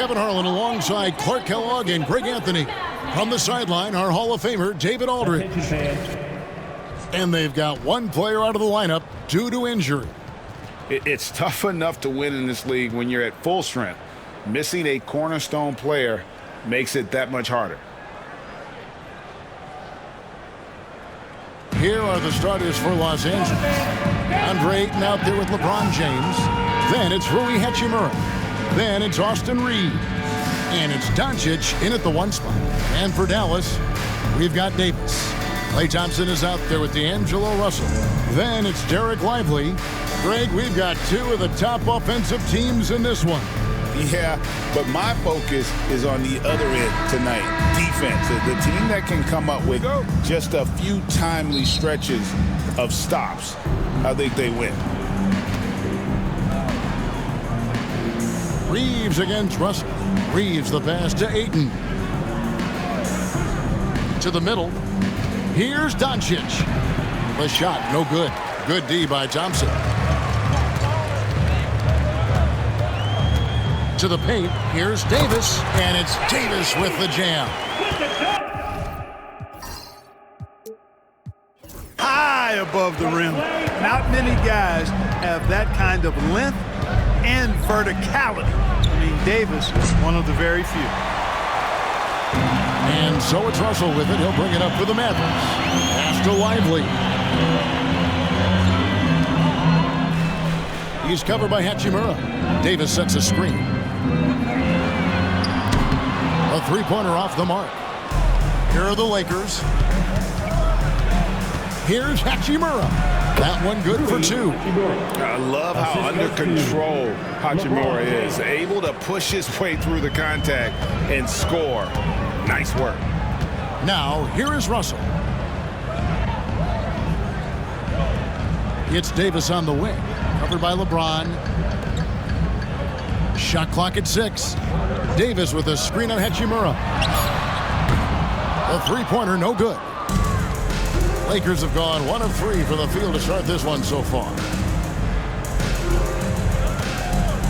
Kevin Harlan alongside Clark Kellogg and Greg Anthony. From the sideline, our Hall of Famer, David Aldridge. And they've got one player out of the lineup due to injury. It's tough enough to win in this league when you're at full strength. Missing a cornerstone player makes it that much harder. Here are the starters for Los Angeles. Andre Ayton out there with LeBron James. Then it's Rui Hachimura. Then it's Austin Reeves. And it's Doncic in at the 1 spot. And for Dallas, we've got Davis. Klay Thompson is out there with D'Angelo Russell. Then it's Derek Lively. Greg, we've got 2 of the top offensive teams in this one. Yeah, but my focus is on the other end tonight. Defense. The team that can come up with just a few timely stretches of stops. I think they win. Reeves against Russell. Reeves the pass to Ayton. To the middle. Here's Doncic. The shot, no good. Good D by Thompson. To the paint. Here's Davis. And it's Davis with the jam. High above the rim. Not many guys have that kind of length and verticality. I mean, Davis is one of the very few. And so it's Russell with it. He'll bring it up for the Mavericks. Pass to Lively. He's covered by Hachimura. Davis sets a screen. A three-pointer off the mark. Here are the Lakers. Here's Hachimura. That one good for 2. I love how under control Hachimura is. Able to push his way through the contact and score. Nice work. Now, here is Russell. It's Davis on the wing. Covered by LeBron. Shot clock at 6. Davis with a screen on Hachimura. A three-pointer, no good. Lakers have gone 1 of 3 from the field to start this one so far.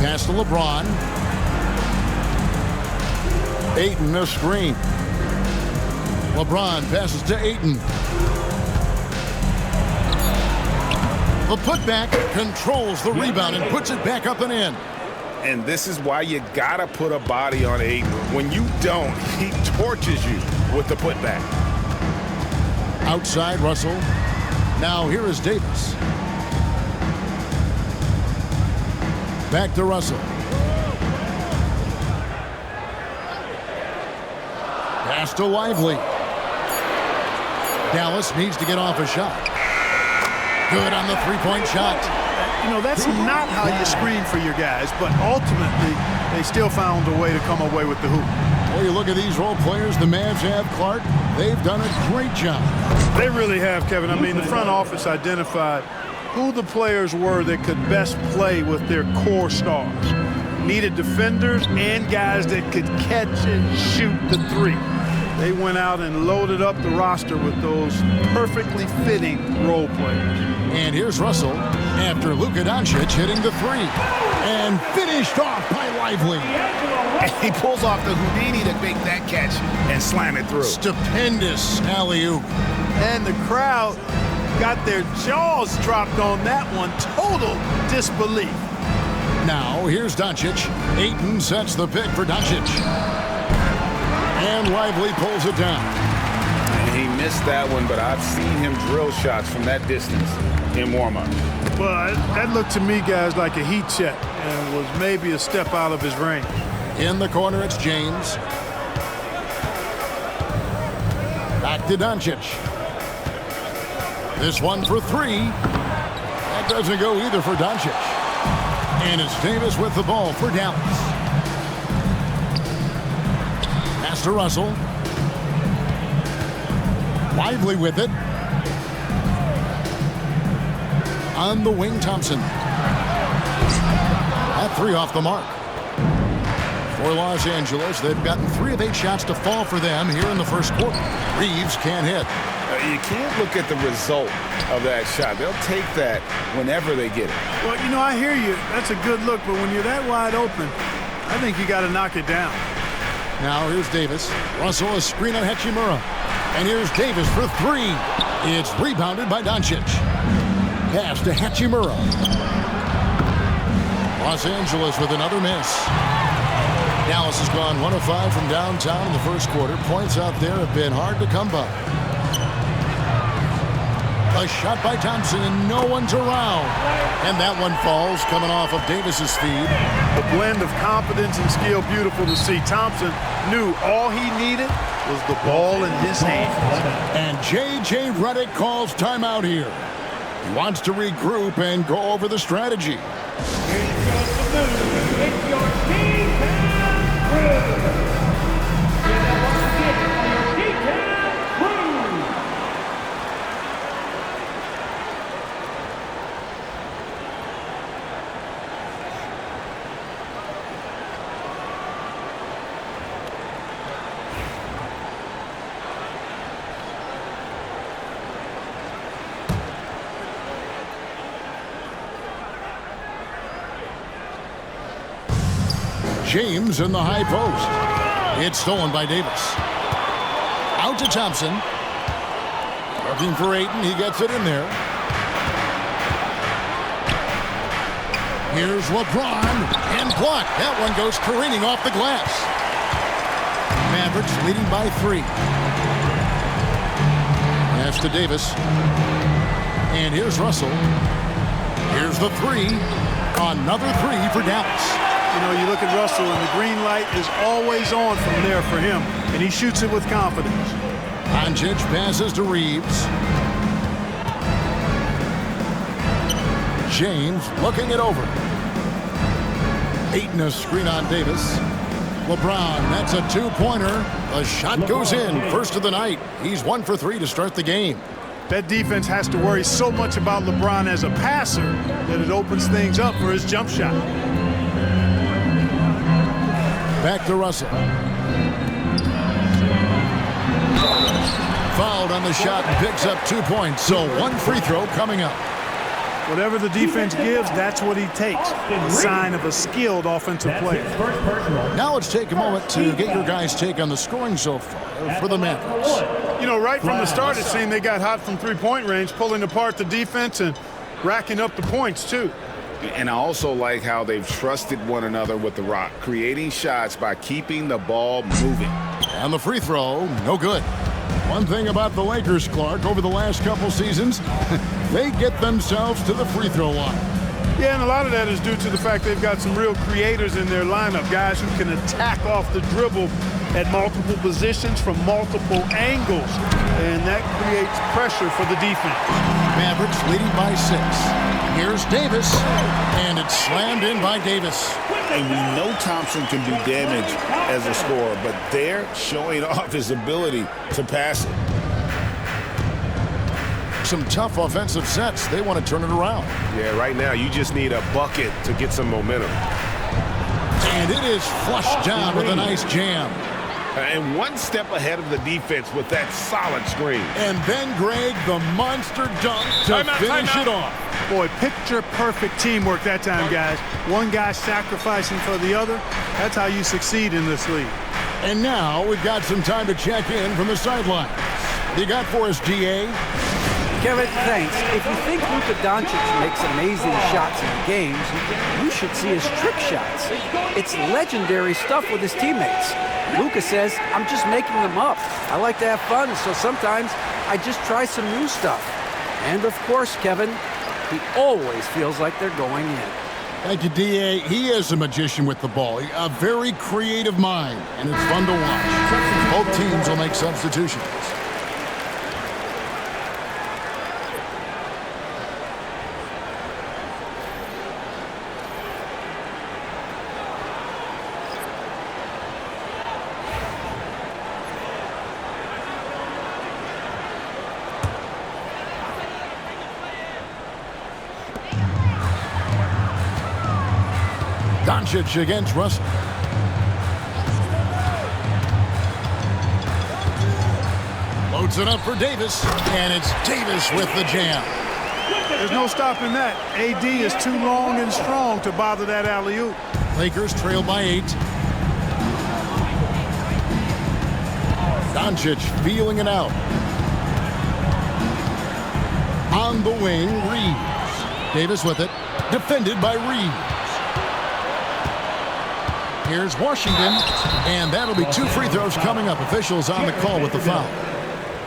Pass to LeBron. Ayton, a screen. LeBron passes to Ayton. The putback controls the rebound and puts it back up and in. And this is why you gotta put a body on Ayton. When you don't, he torches you with the putback. Outside Russell. Now here is Davis. Back to Russell. Pass to Lively. Dallas needs to get off a shot. Good on the three-point shot. You know, that's not how you screen for your guys, but ultimately they still found a way to come away with the hoop. Well, you look at these role players the Mavs have, Clark. They've done a great job. They really have, Kevin. I mean, the front office identified who the players were that could best play with their core stars. Needed defenders and guys that could catch and shoot the three. They went out and loaded up the roster with those perfectly fitting role players. And here's Russell after Luka Doncic hitting the 3. And finished off by Lively. And he pulls off the Houdini to make that catch and slam it through. Stupendous alley-oop. And the crowd got their jaws dropped on that one. Total disbelief. Now, here's Doncic. Ayton sets the pick for Doncic. And Lively pulls it down. And he missed that one, but I've seen him drill shots from that distance in warm-up. Well, that looked to me, guys, like a heat check and was maybe a step out of his range. In the corner, it's James. Back to Doncic. This one for 3. That doesn't go either for Doncic. And it's Davis with the ball for Dallas. Pass to Russell. Lively with it. On the wing, Thompson. That 3 off the mark. For Los Angeles, they've gotten 3 of 8 shots to fall for them here in the first quarter. Reeves can't hit. You can't look at the result of that shot. They'll take that whenever they get it. Well, you know, I hear you. That's a good look, but when you're that wide open, I think you got to knock it down. Now here's Davis. Russell a screen on Hachimura. And here's Davis for three. It's rebounded by Doncic. Pass to Hachimura. Los Angeles with another miss. Dallas has gone 1 of 5 from downtown in the first quarter. Points out there have been hard to come by. A shot by Thompson, and no one's around. And that one falls, coming off of Davis's feed. The blend of confidence and skill, beautiful to see. Thompson knew all he needed was the ball in his hands. And J.J. Redick calls timeout here. He wants to regroup and go over the strategy. It's your team time crew. James in the high post. It's stolen by Davis. Out to Thompson. Looking for Ayton. He gets it in there. Here's LeBron. And blocked. That one goes careening off the glass. Mavericks leading by 3. Pass to Davis. And here's Russell. Here's the 3. Another 3 for Dallas. You know, you look at Russell, and the green light is always on from there for him, and he shoots it with confidence. Doncic passes to Reeves. James looking it over. Ayton a screen on Davis. LeBron, that's a 2-pointer. The shot goes in. First of the night. He's 1 for 3 to start the game. That defense has to worry so much about LeBron as a passer that it opens things up for his jump shot. Back to Russell. Fouled on the shot and picks up 2 points. So 1 free throw coming up. Whatever the defense gives, that's what he takes. A sign of a skilled offensive player. Now let's take a moment to get your guys' take on the scoring so far for the Mavericks. You know, right from the start, it seemed they got hot from three-point range, pulling apart the defense and racking up the points, too. And I also like how they've trusted one another with the rock, creating shots by keeping the ball moving. And the free throw, no good. One thing about the Lakers, Clark, over the last couple seasons, they get themselves to the free throw line. Yeah, and a lot of that is due to the fact they've got some real creators in their lineup, guys who can attack off the dribble at multiple positions from multiple angles, and that creates pressure for the defense. Mavericks leading by 6. Here's Davis, and it's slammed in by Davis. And we know Thompson can do damage as a scorer, but they're showing off his ability to pass it. Some tough offensive sets. They want to turn it around. Yeah, right now you just need a bucket to get some momentum. And it is flushed down with a nice jam. And one step ahead of the defense with that solid screen. And then Greg, the monster dunk to finish it off. Boy, picture-perfect teamwork that time, guys. One guy sacrificing for the other. That's how you succeed in this league. And now we've got some time to check in from the sidelines. You got for us, GA? Kevin, thanks. If you think Luka Doncic makes amazing shots in games, you should see his trick shots. It's legendary stuff with his teammates. Luka says, I'm just making them up. I like to have fun, so sometimes I just try some new stuff. And of course, Kevin, he always feels like they're going in. Thank you, D.A. He is a magician with the ball. A very creative mind, and it's fun to watch. Both teams will make substitutions. Doncic against Russell. Loads it up for Davis, and it's Davis with the jam. There's no stopping that. AD is too long and strong to bother that alley-oop. Lakers trail by 8. Doncic feeling it out. On the wing, Reeves. Davis with it. Defended by Reeves. Here's Washington. And that'll be 2 free throws coming up. Officials on the call with the foul.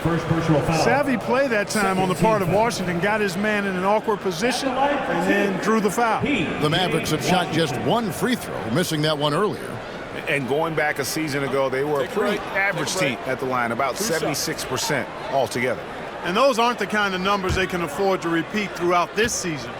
First personal foul. Savvy play that time on the part of Washington. Got his man in an awkward position and then drew the foul. The Mavericks have shot just 1 free throw, missing that one earlier. And going back a season ago, they were a pretty average team at the line, about 76% altogether. And those aren't the kind of numbers they can afford to repeat throughout this season.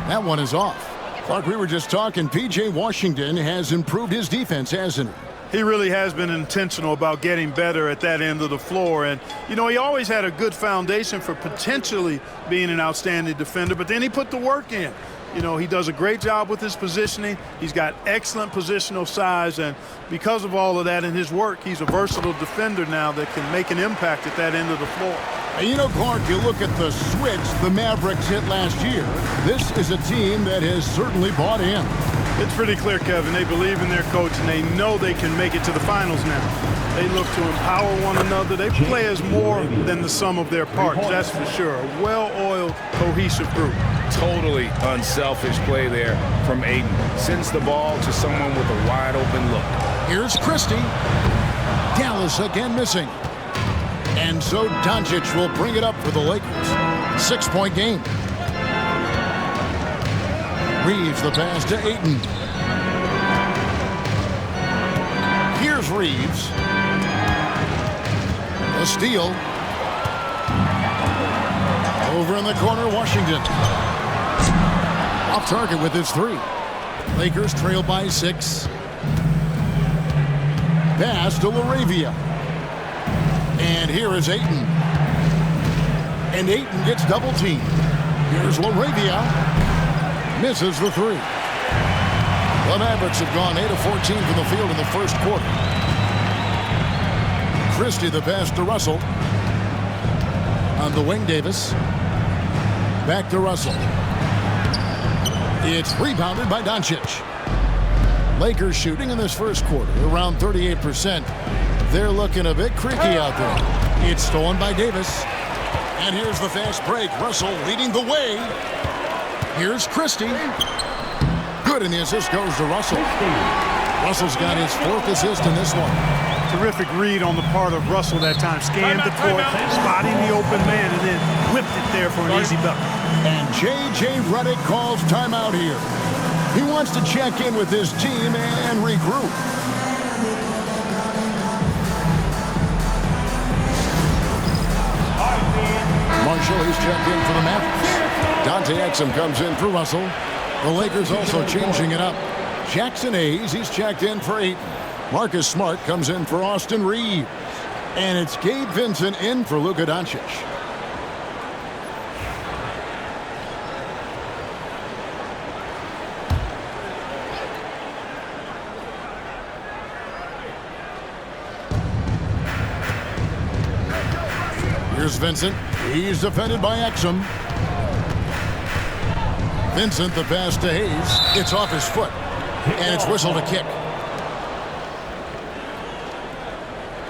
That one is off. Clark, we were just talking, P.J. Washington has improved his defense, hasn't he? He really has been intentional about getting better at that end of the floor. And, you know, he always had a good foundation for potentially being an outstanding defender, but then he put the work in. You know, he does a great job with his positioning. He's got excellent positional size, and because of all of that in his work, he's a versatile defender now that can make an impact at that end of the floor. And you know, Clark, you look at the switch the Mavericks hit last year. This is a team that has certainly bought in. It's pretty clear, Kevin. They believe in their coach, and they know they can make it to the finals now. They look to empower one another. They play as more than the sum of their parts, that's for sure. A well-oiled, cohesive group. Totally unselfish play there from Ayton. Sends the ball to someone with a wide-open look. Here's Christie. Dallas again missing. And so Doncic will bring it up for the Lakers. 6-point game. Reeves the pass to Ayton. Here's Reeves. A steal. Over in the corner, Washington. Off target with his 3. Lakers trail by 6. Pass to LaRavia. And here is Ayton. And Ayton gets double teamed. Here's LaRavia. Misses the 3. The Mavericks have gone 8 of 14 from the field in the first quarter. Christie the pass to Russell. On the wing, Davis. Back to Russell. It's rebounded by Doncic. Lakers shooting in this first quarter around 38%. They're looking a bit creaky out there. It's stolen by Davis. And here's the fast break. Russell leading the way. Here's Christie. Good, and the assist goes to Russell. Russell's got his 4th assist in this one. Terrific read on the part of Russell that time. Scanned the court, spotting the open man, and then whipped it there for an easy bucket. And J.J. Redick calls timeout here. He wants to check in with his team and regroup. Marshall, he's checked in for the Mavericks. Dante Exum comes in for Russell. The Lakers also changing it up. Jackson Hayes, he's checked in for Ayton. Marcus Smart comes in for Austin Reeves. And it's Gabe Vincent in for Luka Doncic. Here's Vincent. He's defended by Exum. Vincent the pass to Hayes. It's off his foot. And it's whistled a kick.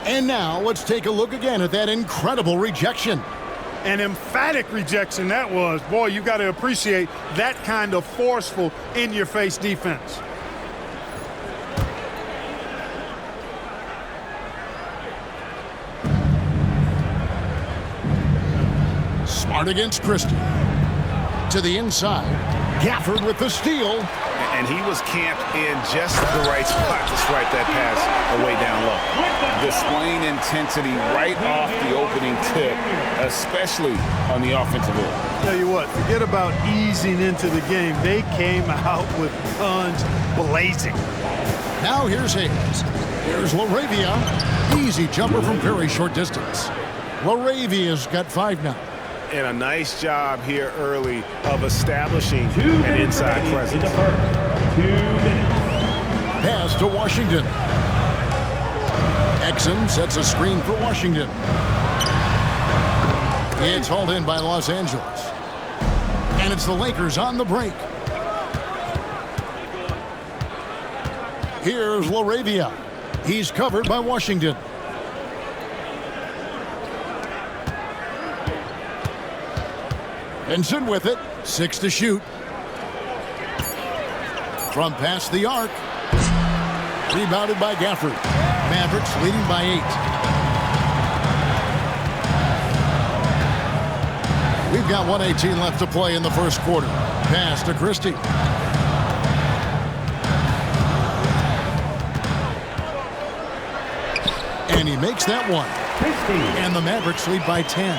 And now let's take a look again at that incredible rejection. An emphatic rejection that was. Boy, you got to appreciate that kind of forceful, in-your-face defense. Smart against Christie. To the inside. Gafford with the steal. And he was camped in just the right spot to swipe that pass away down low. Displaying intensity right off the opening tip, especially on the offensive end. Tell you what, forget about easing into the game. They came out with guns blazing. Now here's Hayes. Here's LaRavia. Easy jumper from very short distance. LaRavia's got 5 now. And a nice job here early of establishing an inside presence. 2 minutes. Pass to Washington. Exum sets a screen for Washington. It's hauled in by Los Angeles. And it's the Lakers on the break. Here's Laravia. He's covered by Washington. Vincent with it. 6 to shoot. From past the arc. Rebounded by Gafford. Mavericks leading by 8. We've got 1:18 left to play in the first quarter. Pass to Christie. And he makes that one. And the Mavericks lead by 10.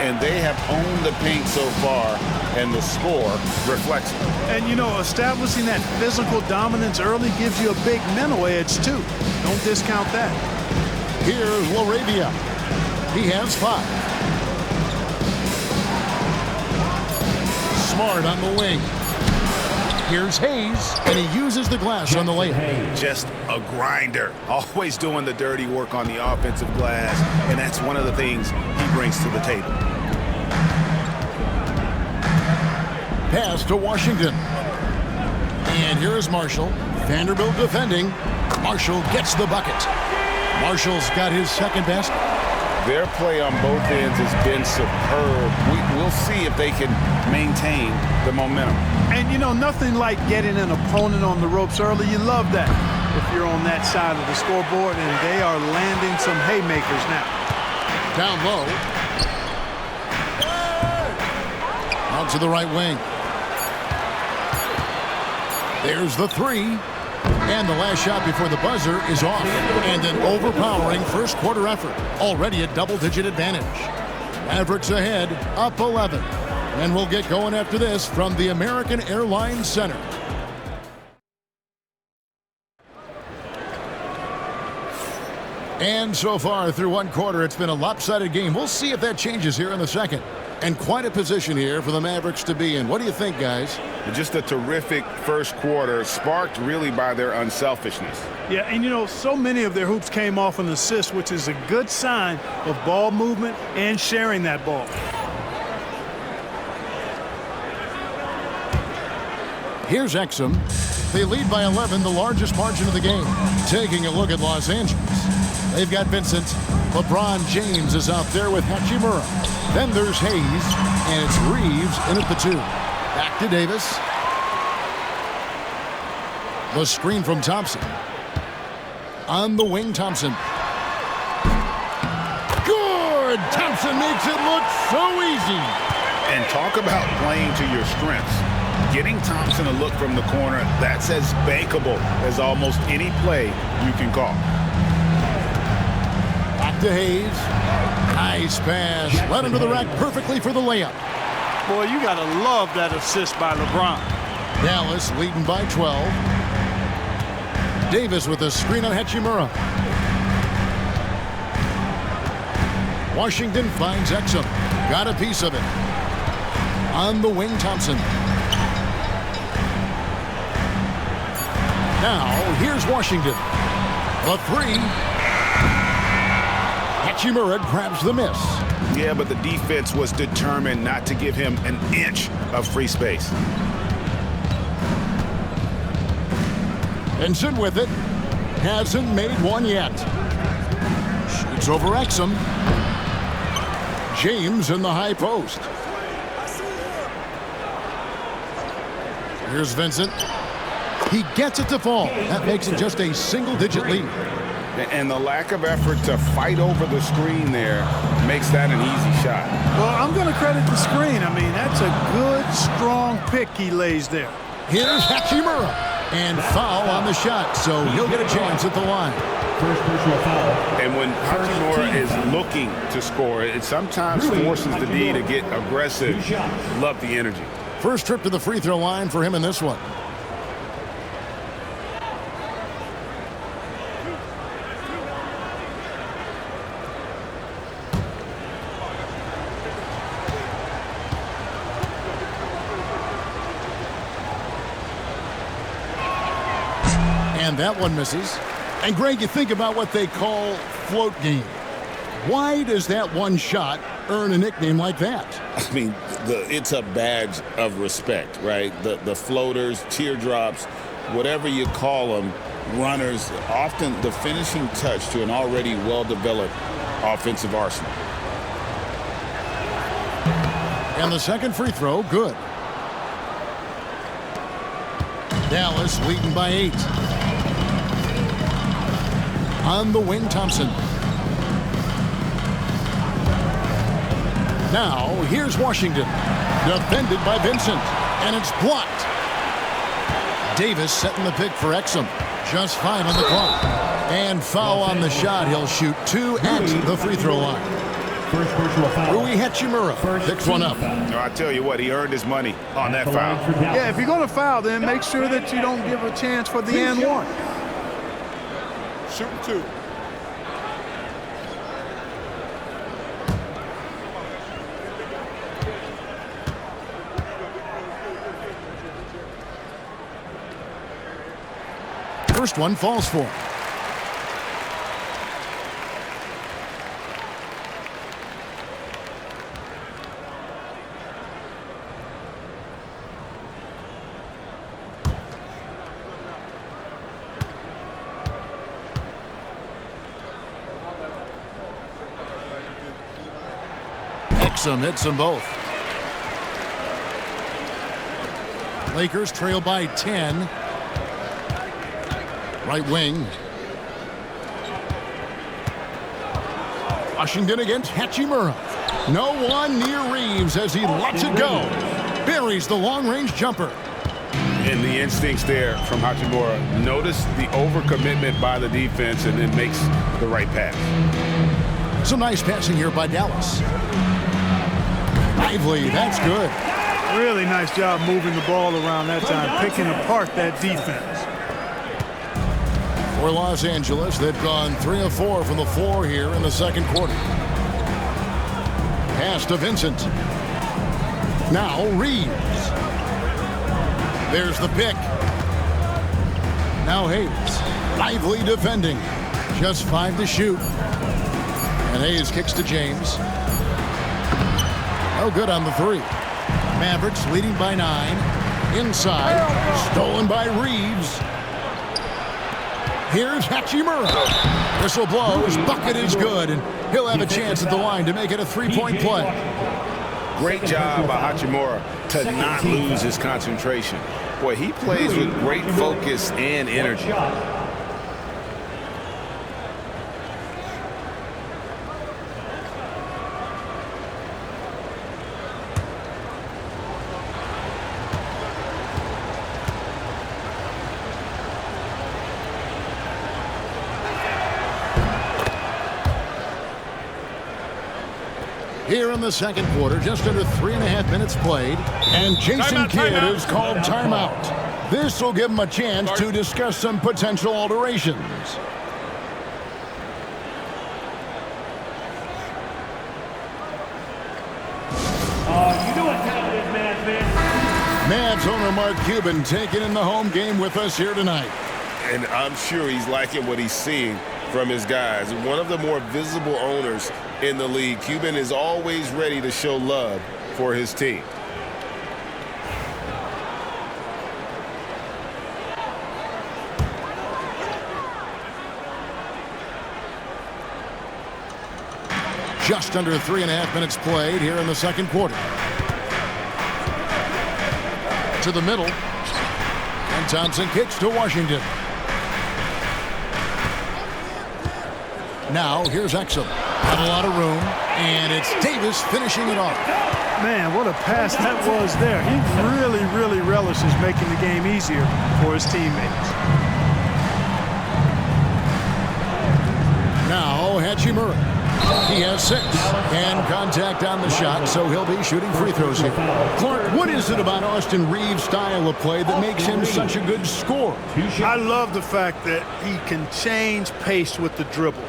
And they have owned the paint so far, and the score reflects it. And, you know, establishing that physical dominance early gives you a big mental edge, too. Don't discount that. Here's Laravia. He has 5. Smart on the wing. Here's Hayes, and he uses the glass on the layup. Just a grinder, always doing the dirty work on the offensive glass, and that's one of the things he brings to the table. Pass to Washington. And here is Marshall. Vanderbilt defending. Marshall gets the bucket. Marshall's got his second basket. Their play on both ends has been superb. We'll see if they can maintain the momentum. And, you know, nothing like getting an opponent on the ropes early. You love that if you're on that side of the scoreboard, and they are landing some haymakers now. Down low. Out to the right wing. There's the 3. And the last shot before the buzzer is off. And an overpowering first quarter effort. Already a double-digit advantage. Mavericks ahead, up 11. And we'll get going after this from the American Airlines Center. And so far through one quarter, it's been a lopsided game. We'll see if that changes here in the second. And quite a position here for the Mavericks to be in. What do you think, guys? Just a terrific first quarter, sparked really by their unselfishness. Yeah, and you know, so many of their hoops came off an assist, which is a good sign of ball movement and sharing that ball. Here's Exum. They lead by 11, the largest margin of the game. Taking a look at Los Angeles. They've got Vincent. LeBron James is out there with Hachimura. Then there's Hayes, and it's Reeves in at the 2. Back to Davis. The screen from Thompson. On the wing, Thompson. Good! Thompson makes it look so easy. And talk about playing to your strengths. Getting Thompson a look from the corner, that's as bankable as almost any play you can call. Back to Hayes. Nice pass. Led him to the rack perfectly for the layup. Boy, you got to love that assist by LeBron. Dallas leading by 12. Davis with a screen on Hachimura. Washington finds Exum. Got a piece of it. On the wing, Thompson. Now, here's Washington. The 3. Hachimura grabs the miss. Yeah, but the defense was determined not to give him an inch of free space. Vincent with it. Hasn't made one yet. Shoots over Exum. James in the high post. Here's Vincent. He gets it to fall. That makes it just a single-digit lead. And the lack of effort to fight over the screen there makes that an easy shot. Well, I'm going to credit the screen. I mean, that's a good, strong pick he lays there. Here's Hachimura. And foul on the shot, so he'll get a chance at the line. First personal foul. And when Hachimura is looking to score, it sometimes forces the D to get aggressive. Love the energy. First trip to the free throw line for him in this one. And that one misses. And Greg, you think about what they call float game. Why does that one shot earn a nickname like that? I mean, it's a badge of respect, right? The floaters, teardrops, whatever you call them, runners, often the finishing touch to an already well-developed offensive arsenal. And the second free throw, good. Dallas leading by 8. On the wing, Thompson. Now, here's Washington. Defended by Vincent. And it's blocked. Davis setting the pick for Exum. Just 5 on the clock. And foul on the shot. He'll shoot 2 at the free throw line. First personal foul. Rui Hachimura picks one up. No, I tell you what, he earned his money on that foul. Yeah, if you're going to foul, then make sure that you don't give a chance for the and one. Shooting 2. First one falls for him. Exum hits them both. Lakers trail by 10. Right wing. Washington against Hachimura. No one near Reeves as he lets it go. Buries the long-range jumper. And the instincts there from Hachimura. Notice the overcommitment by the defense and then makes the right pass. Some nice passing here by Dallas. Lively, that's good. Really nice job moving the ball around that time, picking apart that defense. For Los Angeles, they've gone 3 of 4 from the floor here in the second quarter. Pass to Vincent. Now Reeves. There's the pick. Now Hayes. Lively defending. Just 5 to shoot. And Hayes kicks to James. No good on the 3. Mavericks leading by 9. Inside. Stolen by Reeves. Here's Hachimura. Whistle blows. Bucket is good. And he'll have a chance at the line to make it a 3-point play. Great job by Hachimura to not lose his concentration. Boy, he plays with great focus and energy. Here in the second quarter, just under 3.5 minutes played, and Jason Kidd is called timeout. This will give him a chance to discuss some potential alterations. You know what time it is, Mavs fans. Mavs owner Mark Cuban taking in the home game with us here tonight. And I'm sure he's liking what he's seeing from his guys. One of the more visible owners in the league, Cuban is always ready to show love for his team. Just under 3.5 minutes played here in the second quarter. To the middle. And Thompson kicks to Washington. Now here's Exum. Got a lot of room. And it's Davis finishing it off. Man, what a pass that was there. He really relishes making the game easier for his teammates. Now Hachimura. He has 6. And contact on the shot, so he'll be shooting free throws here. Clark, what is it about Austin Reeves' style of play that makes him such a good scorer? I love the fact that he can change pace with the dribble.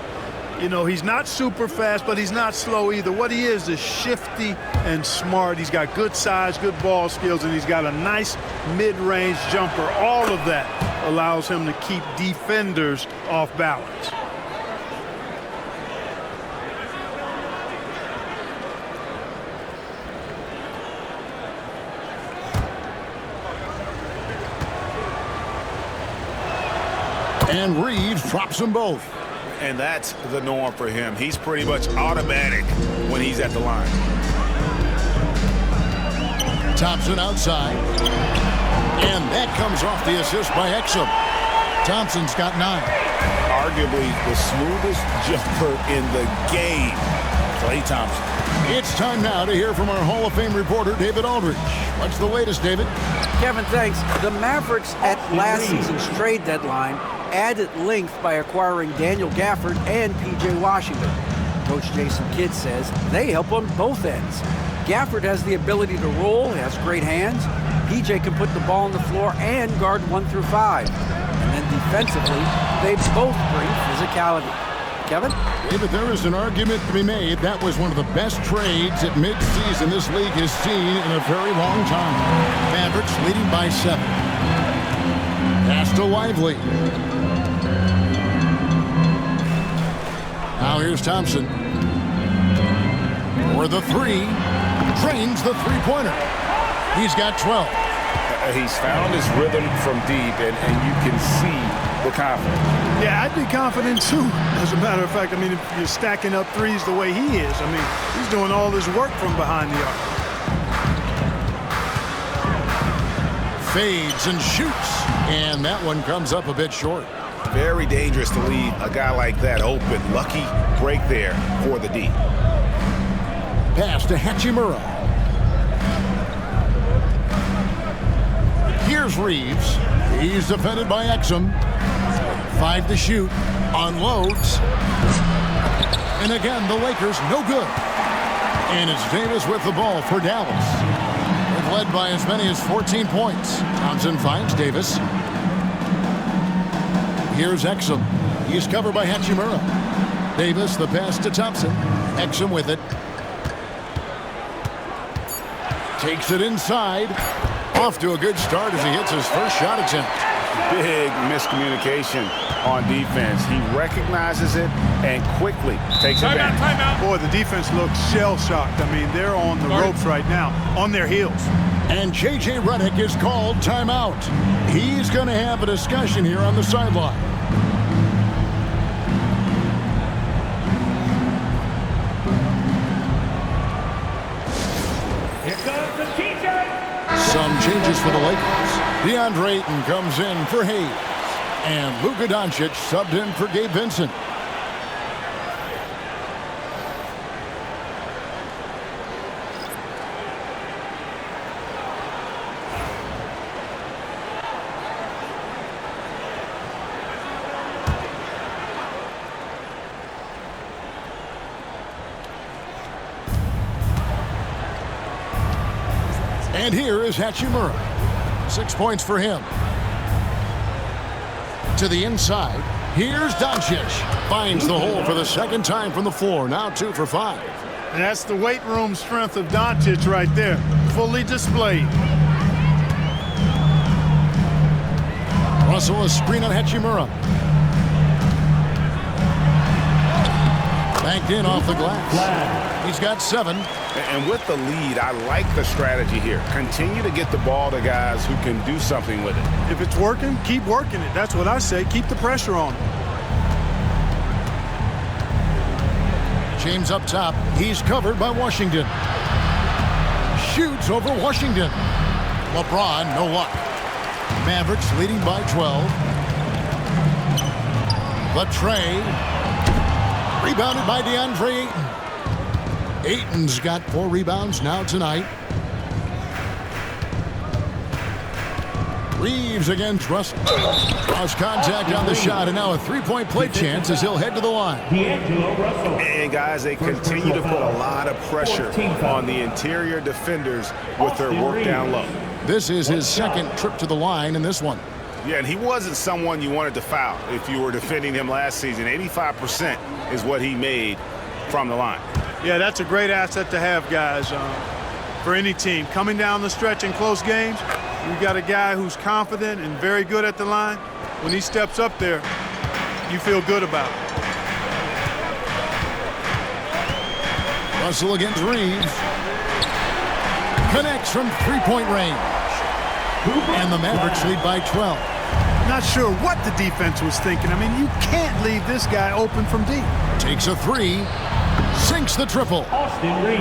You know, he's not super fast, but he's not slow either. What he is shifty and smart. He's got good size, good ball skills, and he's got a nice mid-range jumper. All of that allows him to keep defenders off balance. And Reeves drops them both. And that's the norm for him. He's pretty much automatic when he's at the line. Thompson outside. And that comes off the assist by Exum. Thompson's got 9. Arguably the smoothest jumper in the game, Klay Thompson. It's time now to hear from our Hall of Fame reporter, David Aldridge. What's the latest, David? Kevin, thanks. The Mavericks at last season's trade deadline added length by acquiring Daniel Gafford and P.J. Washington. Coach Jason Kidd says they help on both ends. Gafford has the ability to roll, has great hands. P.J. can put the ball on the floor and guard 1 through 5. And then defensively, they both bring physicality. Kevin? David, there is an argument to be made. That was one of the best trades at midseason this league has seen in a very long time. Mavericks leading by 7. Pass to Lively. Now here's Thompson. For the 3. Drains the three-pointer. He's got 12. He's found his rhythm from deep, and you can see the confidence. Yeah, I'd be confident too. As a matter of fact, I mean, if you're stacking up threes the way he is, I mean, he's doing all this work from behind the arc. Fades and shoots. And that one comes up a bit short. Very dangerous to leave a guy like that open. Lucky break there for the D. Pass to Hachimura. Here's Reeves. He's defended by Exum. 5 to shoot. Unloads. And again, the Lakers no good. And it's Davis with the ball for Dallas. They've led by as many as 14 points. Thompson finds Davis. Here's Exum. He's covered by Hachimura. Davis, the pass to Thompson. Exum with it. Takes it inside. Off to a good start as he hits his first shot attempt. Big miscommunication on defense. He recognizes it and quickly takes advantage. Timeout. Boy, the defense looks shell-shocked. I mean, they're on the ropes right now, on their heels. And J.J. Redick is called timeout. He's going to have a discussion here on the sideline. Here comes the teacher. Some changes for the Lakers. DeAndre Ayton comes in for Hayes. And Luka Doncic subbed in for Gabe Vincent. And here is Hachimura. 6 points for him. To the inside. Here's Doncic. Finds the hole for the second time from the floor. Now 2 for 5. And that's the weight room strength of Doncic right there. Fully displayed. Russell, a screen on Hachimura. Banked in off the glass. He's got 7. And with the lead, I like the strategy here. Continue to get the ball to guys who can do something with it. If it's working, keep working it. That's what I say. Keep the pressure on. James up top. He's covered by Washington. Shoots over Washington. LeBron, no luck. Mavericks leading by 12. The tray. Rebounded by DeAndre Ayton. Ayton's got 4 rebounds now tonight. Reeves against Russell. Cross contact on the shot, and now a 3-point play chance as he'll head to the line. And guys, they continue to put a lot of pressure on the interior defenders with their work down low. This is his second trip to the line in this one. Yeah, and he wasn't someone you wanted to foul if you were defending him last season. 85% is what he made from the line. Yeah, that's a great asset to have, guys, for any team. Coming down the stretch in close games, you've got a guy who's confident and very good at the line. When he steps up there, you feel good about it. Russell against Reeves. Connects from 3-point range. And the Mavericks lead by 12. Not sure what the defense was thinking. I mean, you can't leave this guy open from deep. Takes a three. Sinks the triple.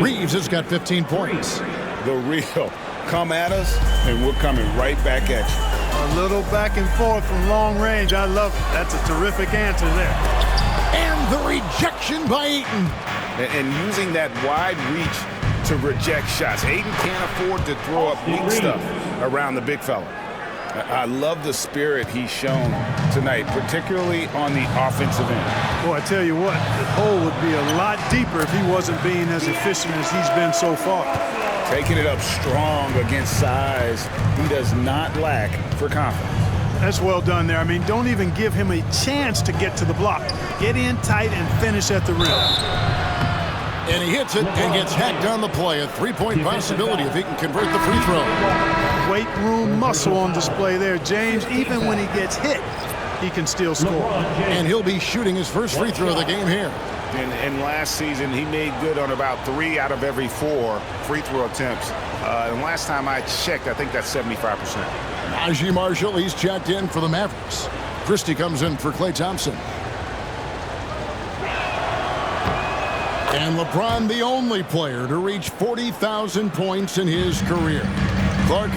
Reeves has got 15 points. The real. Come at us, and we're coming right back at you. A little back and forth from long range. I love it. That's a terrific answer there. And the rejection by Ayton. And using that wide reach to reject shots. Ayton can't afford to throw up weak stuff around the big fella. I love the spirit he's shown tonight, particularly on the offensive end. Boy, I tell you what, the hole would be a lot deeper if he wasn't being as efficient as he's been so far. Taking it up strong against size. He does not lack for confidence. That's well done there. I mean, don't even give him a chance to get to the block. Get in tight and finish at the rim. And he hits it and gets hacked on the play. A three-point possibility if he can convert the free throw. Weight room muscle on display there, James. Even when he gets hit, he can still score. And he'll be shooting his first free throw of the game here. And last season, he made good on about 3 out of every 4 free throw attempts. And last time I checked, I think that's 75%. Najee Marshall, he's checked in for the Mavericks. Christie comes in for Klay Thompson. And LeBron, the only player to reach 40,000 points in his career. Clark,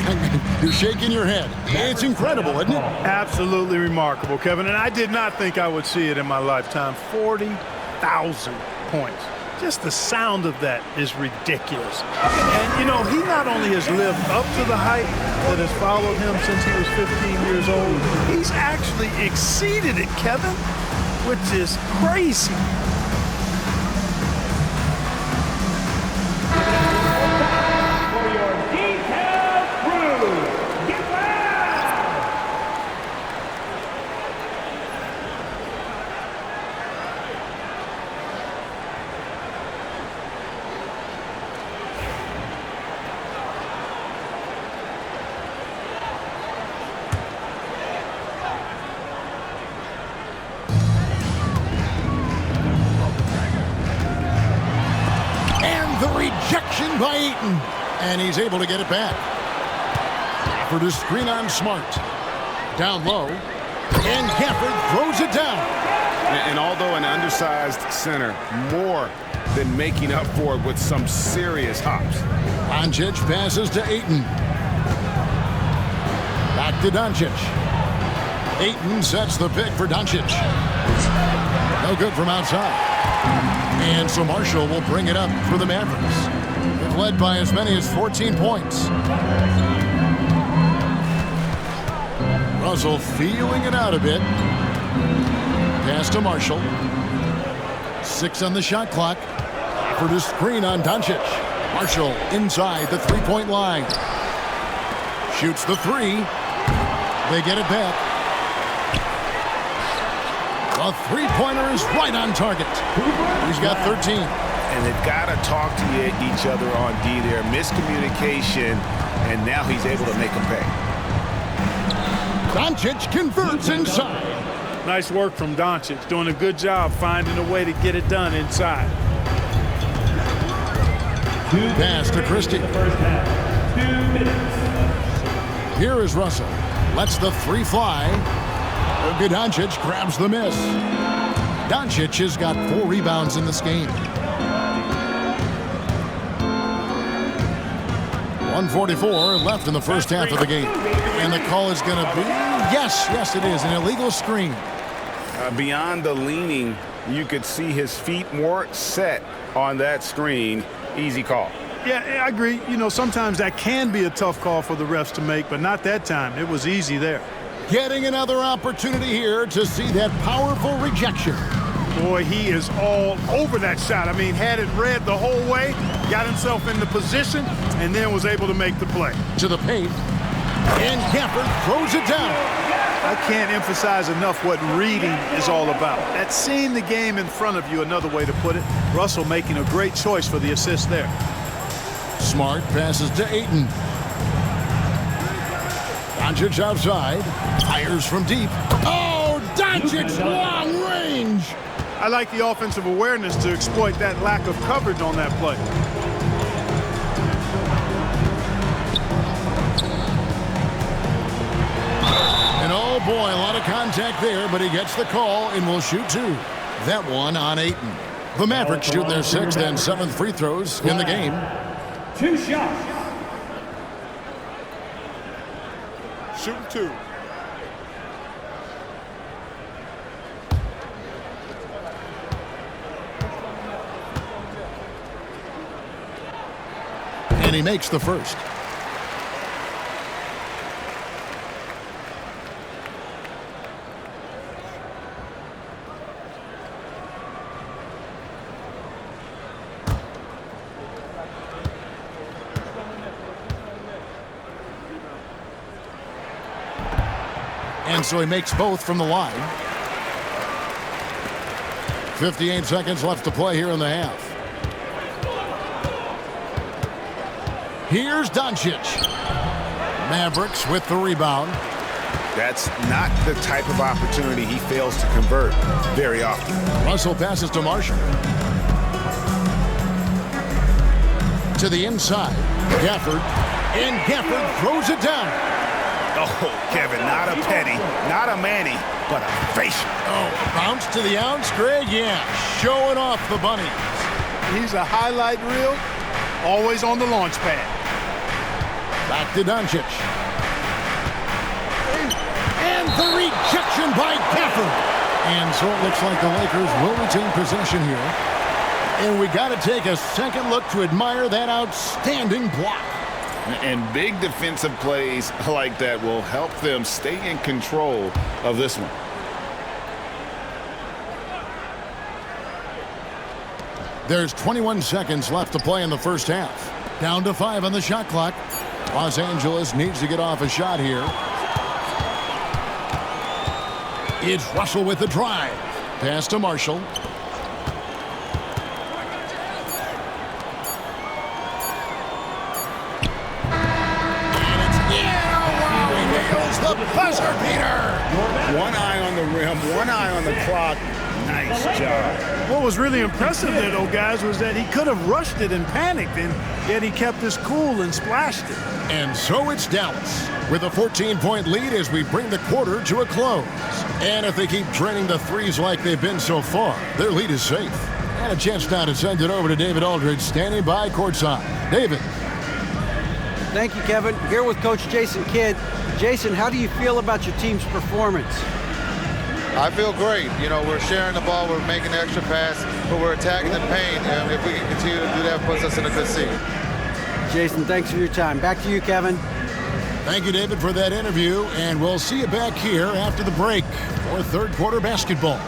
you're shaking your head. It's incredible, isn't it? Absolutely remarkable, Kevin. And I did not think I would see it in my lifetime. 40,000 points. Just the sound of that is ridiculous. And, you know, he not only has lived up to the hype that has followed him since he was 15 years old, he's actually exceeded it, Kevin, which is crazy. By Ayton, and he's able to get it back. For the screen on Smart. Down low, and Gafford throws it down. And although an undersized center, more than making up for it with some serious hops. Doncic passes to Ayton. Back to Doncic. Ayton sets the pick for Doncic. No good from outside. And so Marshall will bring it up for the Mavericks. They've led by as many as 14 points. Russell feeling it out a bit. Pass to Marshall. 6 on the shot clock. For the screen on Doncic. Marshall inside the three-point line. Shoots the 3. They get it back. The three-pointer is right on target. He's got 13. And they've got to talk to each other on D there. Miscommunication, and now he's able to make them pay. Doncic converts inside. Nice work from Doncic. Doing a good job finding a way to get it done inside. Pass to Christie. Here is Russell. Lets the 3 fly. Doncic grabs the miss. Doncic has got 4 rebounds in this game. 1:44 left in the first half of the game. And the call is going to be, yes, it is, an illegal screen. Beyond the leaning, you could see his feet more set on that screen. Easy call. Yeah, I agree. You know, sometimes that can be a tough call for the refs to make, but not that time. It was easy there. Getting another opportunity here to see that powerful rejection. Boy, he is all over that shot. I mean, had it read the whole way, got himself in the position, and then was able to make the play. To the paint, and Gafford throws it down. I can't emphasize enough what reading is all about. That's seeing the game in front of you, another way to put it. Russell making a great choice for the assist there. Smart passes to Ayton. Doncic outside, fires from deep. Oh, Doncic long range. I like the offensive awareness to exploit that lack of coverage on that play. An all boy, a lot of contact there, but he gets the call and will shoot 2. That one on Ayton. The Mavericks shoot their 6th and 7th free throws in the game. 2 shots. Shooting 2. And he makes the first. And so he makes both from the line. 58 seconds left to play here in the half. Here's Doncic. Mavericks with the rebound. That's not the type of opportunity he fails to convert very often. Russell passes to Marshall. To the inside. Gafford. And Gafford throws it down. Oh, Kevin, not a petty, not a Manny, but a facial. Oh, bounce to the ounce, Greg. Yeah, showing off the bunnies. He's a highlight reel, always on the launch pad. Back to Doncic. And the rejection by Gafford. And so it looks like the Lakers will retain possession here. And we got to take a second look to admire that outstanding block. And big defensive plays like that will help them stay in control of this one. There's 21 seconds left to play in the first half. Down to 5 on the shot clock. Los Angeles needs to get off a shot here. It's Russell with the drive. Pass to Marshall. The buzzer beater. One eye on the rim, one eye on the clock. Nice job. What was really impressive there, though, guys, was that he could have rushed it and panicked, and yet he kept his cool and splashed it. And so it's Dallas with a 14-point lead as we bring the quarter to a close. And if they keep draining the threes like they've been so far, their lead is safe. And a chance now to send it over to David Aldridge, standing by courtside. David. Thank you, Kevin. Here with Coach Jason Kidd. Jason, how do you feel about your team's performance? I feel great. You know, we're sharing the ball, we're making the extra pass, but we're attacking the paint. And if we can continue to do that, it puts us in a good seat. Jason, thanks for your time. Back to you, Kevin. Thank you, David, for that interview. And we'll see you back here after the break for third quarter basketball.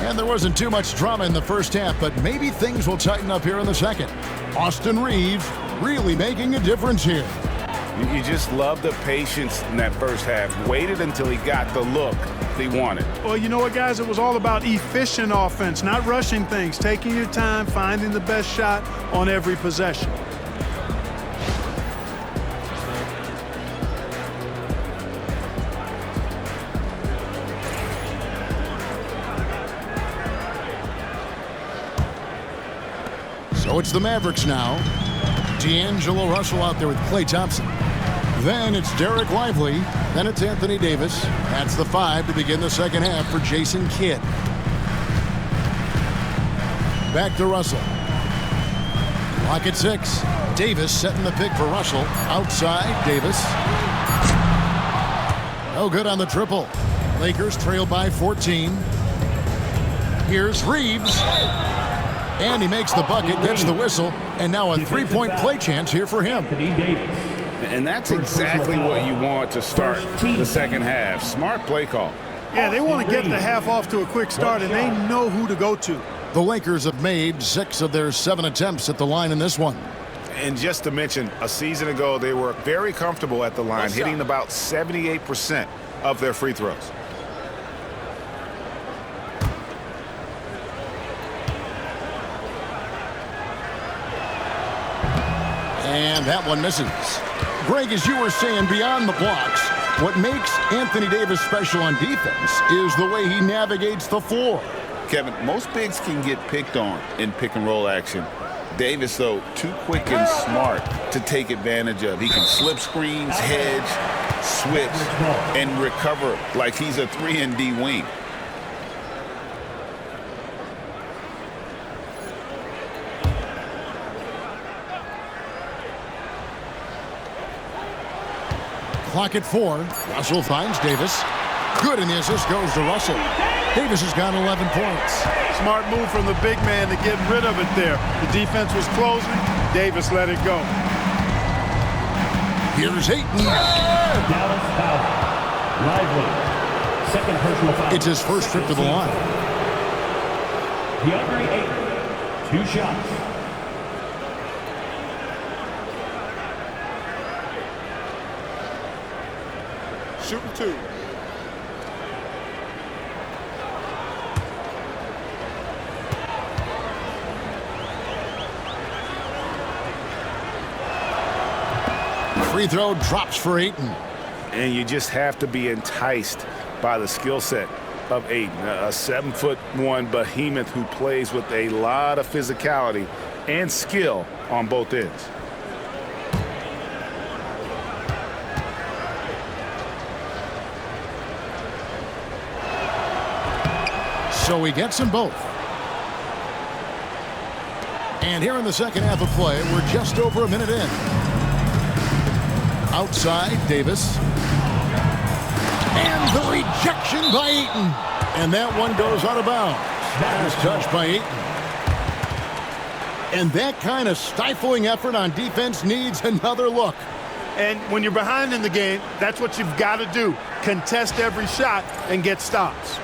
And there wasn't too much drama in the first half, but maybe things will tighten up here in the second. Austin Reeves really making a difference here. You just love the patience in that first half. Waited until he got the look he wanted. Well, you know what, guys? It was all about efficient offense, not rushing things, taking your time, finding the best shot on every possession. So it's the Mavericks now. D'Angelo Russell out there with Klay Thompson. Then it's Derek Lively. Then it's Anthony Davis. That's the 5 to begin the second half for Jason Kidd. Back to Russell. Clock at 6. Davis setting the pick for Russell. Outside, Davis. No good on the triple. Lakers trail by 14. Here's Reeves. And he makes the bucket, gets the whistle, and now a three-point play chance here for him. And that's exactly what you want to start the second half. Smart play call. Yeah, they want to get the half off to a quick start, and they know who to go to. The Lakers have made 6 of their 7 attempts at the line in this one. And just to mention, a season ago, they were very comfortable at the line, hitting about 78% of their free throws. And that one misses. Greg, as you were saying, beyond the blocks, what makes Anthony Davis special on defense is the way he navigates the floor. Kevin, most bigs can get picked on in pick-and-roll action. Davis, though, too quick and smart to take advantage of. He can slip screens, hedge, switch, and recover like he's a 3-and-D wing. Clock at 4. Russell finds Davis. Good, and the assist goes to Russell. Davis has got 11 points. Smart move from the big man to get rid of it there. The defense was closing. Davis let it go. Here's Ayton. Dallas foul. Lively. Second personal foul. It's his first trip to the line. DeAndre Ayton. 2 shots. Shooting 2. Free throw drops for Ayton. And you just have to be enticed by the skill set of Ayton, a 7'1" behemoth who plays with a lot of physicality and skill on both ends. So he gets them both. And here in the second half of play, we're just over a minute in. Outside, Davis. And the rejection by Ayton. And that one goes out of bounds. Nice touch by Ayton. And that kind of stifling effort on defense needs another look. And when you're behind in the game, that's what you've got to do. Contest every shot and get stops.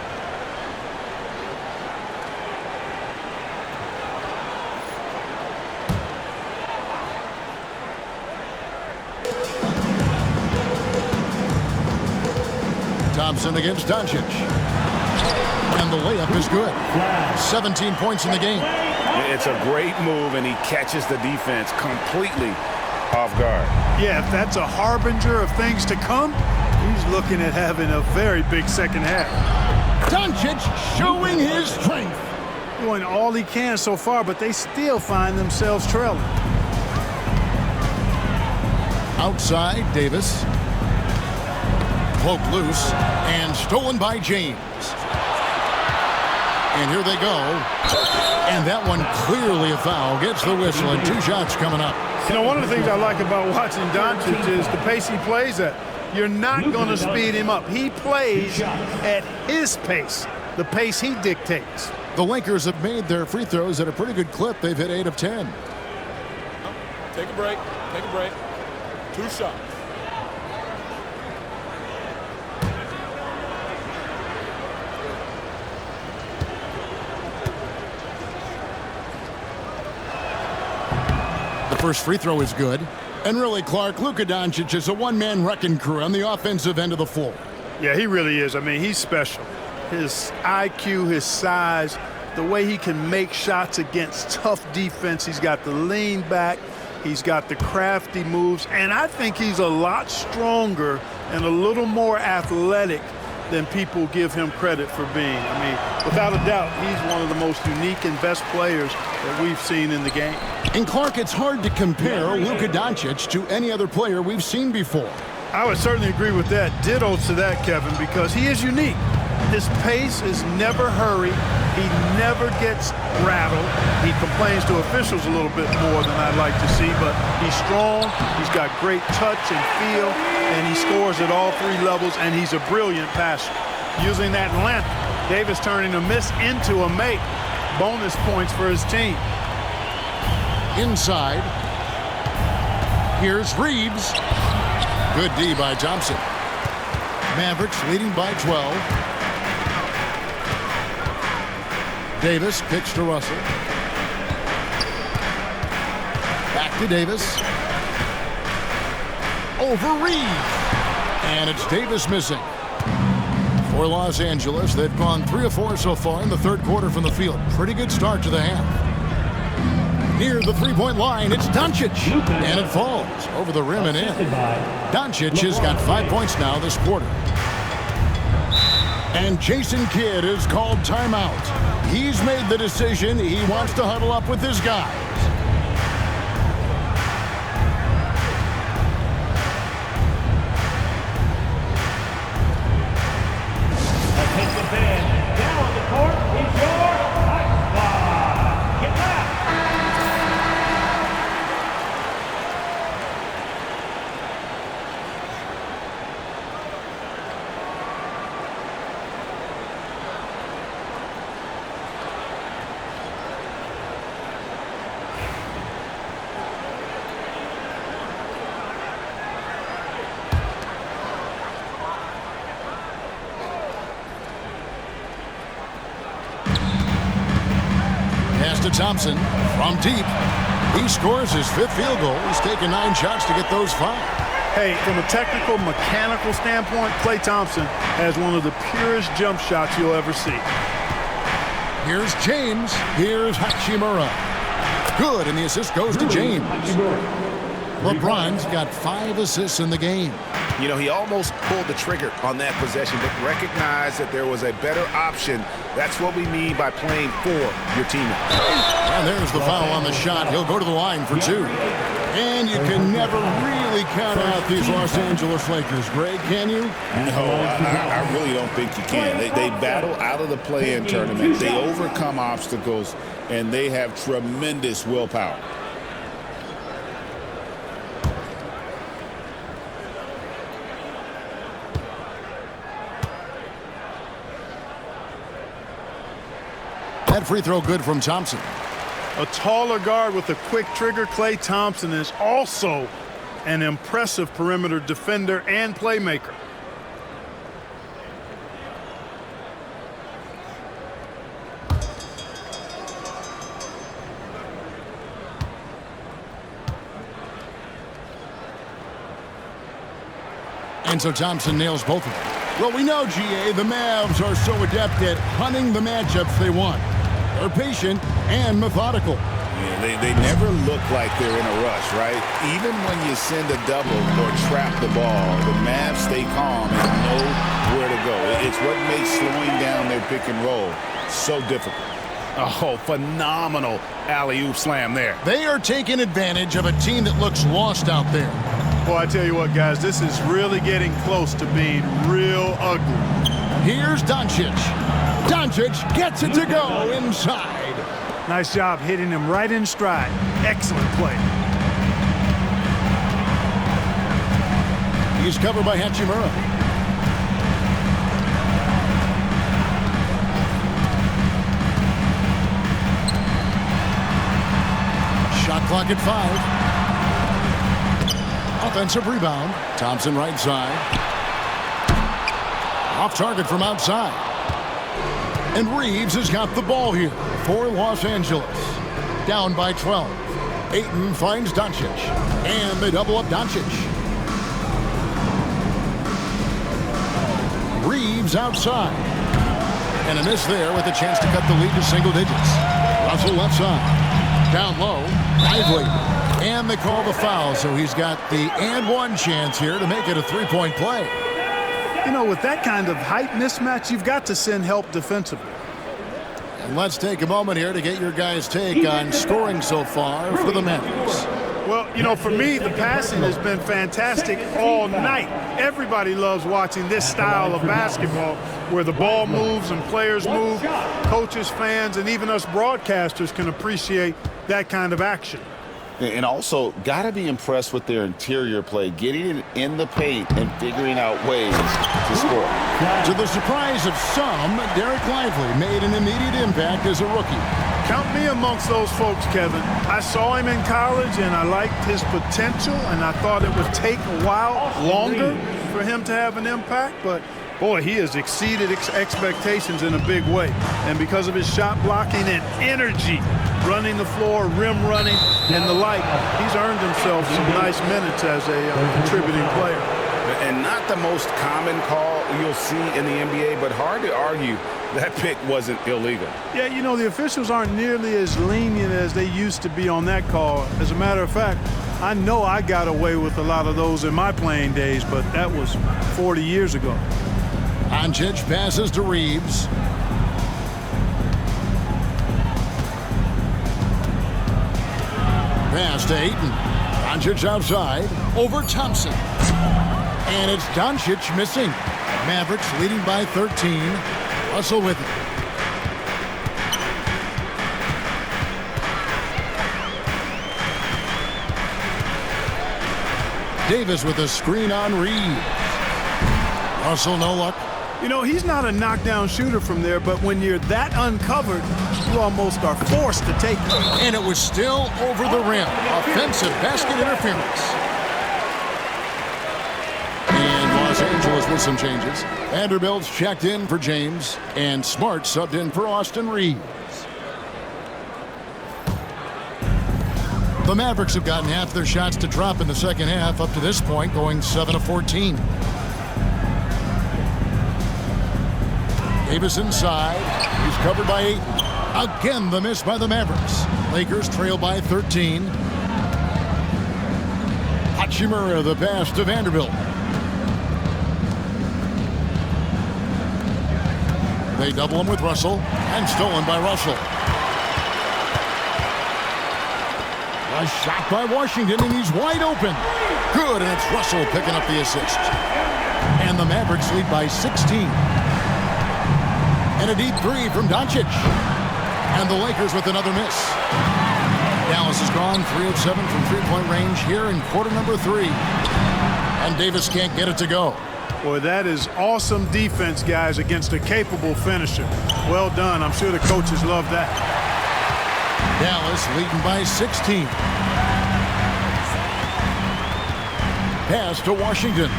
Thompson against Doncic. And the layup is good. 17 points in the game. It's a great move, and he catches the defense completely off guard. Yeah, if that's a harbinger of things to come, he's looking at having a very big second half. Doncic showing his strength. Doing all he can so far, but they still find themselves trailing. Outside, Davis. Poked loose and stolen by James. And here they go. And that one clearly a foul. Gets the whistle and 2 shots coming up. You know, one of the things I like about watching Doncic is the pace he plays at. You're not going to speed him up. He plays at his pace, the pace he dictates. The Lakers have made their free throws at a pretty good clip. They've hit 8 of 10. Take a break. Take a break. 2 shots. First free throw is good. And really, Clark, Luka Doncic is a one-man wrecking crew on the offensive end of the floor. Yeah, he really is. I mean, he's special. His IQ, his size, the way he can make shots against tough defense. He's got the lean back. He's got the crafty moves. And I think he's a lot stronger and a little more athletic than people give him credit for being. I mean, without a doubt, he's one of the most unique and best players that we've seen in the game. And Clark, it's hard to compare Luka Doncic to any other player we've seen before. I would certainly agree with that. Ditto to that, Kevin, because he is unique. His pace is never hurried. He never gets rattled. He complains to officials a little bit more than I'd like to see, but he's strong. He's got great touch and feel, and he scores at all 3 levels, and he's a brilliant passer. Using that length, Davis turning a miss into a make. bonus points for his team. Inside. Here's Reeves. Good D by Thompson. Mavericks leading by 12. Davis kicks to Russell. Back to Davis. Over Reeves. And it's Davis missing. For Los Angeles, they've gone 3 of 4 so far in the third quarter from the field. Pretty good start to the half. Near the three-point line, it's Doncic. And it falls over the rim and in. Doncic has got 5 points now this quarter. And Jason Kidd is called timeout. He's made the decision he wants to huddle up with his guys. Attention fans, down on the court is your hot spot. Get back. Pass to Thompson from deep. He scores his 5th field goal. He's taken 9 shots to get those 5. Hey, from a technical, mechanical standpoint, Klay Thompson has one of the purest jump shots you'll ever see. Here's James. Here's Hachimura. Good, and the assist goes to James. LeBron's got 5 assists in the game. You know, he almost pulled the trigger on that possession, but recognized that there was a better option. That's what we mean by playing for your teammates. And there's the foul on the shot. He'll go to the line for 2. And you can never really count out these Los Angeles Lakers, Greg, can you? No, I really don't think you can. They battle out of the play-in tournament. They overcome obstacles, and they have tremendous willpower. That free throw good from Thompson. A taller guard with a quick trigger, Klay Thompson is also an impressive perimeter defender and playmaker. And so Thompson nails both of them. Well, we know, GA, the Mavs are so adept at hunting the matchups they want. They're patient and methodical. Yeah, they never look like they're in a rush, right? Even when you send a double or trap the ball, the Mavs stay calm and know where to go. It's what makes slowing down their pick and roll so difficult. Oh, phenomenal alley-oop slam there. They are taking advantage of a team that looks lost out there. Well, I tell you what, guys, this is really getting close to being real ugly. Here's Doncic. Doncic gets it to go inside. Nice job hitting him right in stride. Excellent play. He's covered by Hachimura. Shot clock at 5. Offensive rebound. Thompson right side. Off target from outside. And Reeves has got the ball here for Los Angeles. Down by 12. Ayton finds Doncic. And they double up Doncic. Reeves outside. And a miss there with a chance to cut the lead to single digits. Russell left side. Down low. Lively. And they call the foul, so he's got the and one chance here to make it a three-point play. You know, with that kind of height mismatch, you've got to send help defensively. And let's take a moment here to get your guys' take on scoring so far for the Mavericks. Well, you know, for me, the passing has been fantastic all night. Everybody loves watching this style of basketball where the ball moves and players move. Coaches, fans, and even us broadcasters can appreciate that kind of action. And also, got to be impressed with their interior play, getting it in the paint and figuring out ways to score. To the surprise of some, Derek Lively made an immediate impact as a rookie. Count me amongst those folks, Kevin. I saw him in college, and I liked his potential, and I thought it would take a while longer for him to have an impact, but boy, he has exceeded expectations in a big way. And because of his shot blocking and energy, running the floor, rim running, and the like, he's earned himself some nice minutes as a contributing player. And not the most common call you'll see in the NBA, but hard to argue that pick wasn't illegal. Yeah, you know, the officials aren't nearly as lenient as they used to be on that call. As a matter of fact, I know I got away with a lot of those in my playing days, but that was 40 years ago. Doncic passes to Reeves. Pass to Ayton. Doncic outside. Over Thompson. And it's Doncic missing. Mavericks leading by 13. Russell with it. Davis with a screen on Reeves. Russell no luck. You know, he's not a knockdown shooter from there, but when you're that uncovered, you almost are forced to take it. And it was still over the rim. Offensive basket interference. And Los Angeles with some changes. Vanderbilt's checked in for James, and Smart subbed in for Austin Reeves. The Mavericks have gotten half their shots to drop in the second half up to this point, going 7 of 14. Davis inside. He's covered by 8. Again, the miss by the Mavericks. Lakers trail by 13. Hachimura the pass to Vanderbilt. They double him with Russell, and stolen by Russell. A shot by Washington, and he's wide open. Good, and it's Russell picking up the assist. And the Mavericks lead by 16. And a deep three from Doncic. And the Lakers with another miss. Dallas has gone 3 of 7 from three-point range here in quarter number 3. And Davis can't get it to go. Boy, that is awesome defense, guys, against a capable finisher. Well done. I'm sure the coaches love that. Dallas leading by 16. Pass to Washington.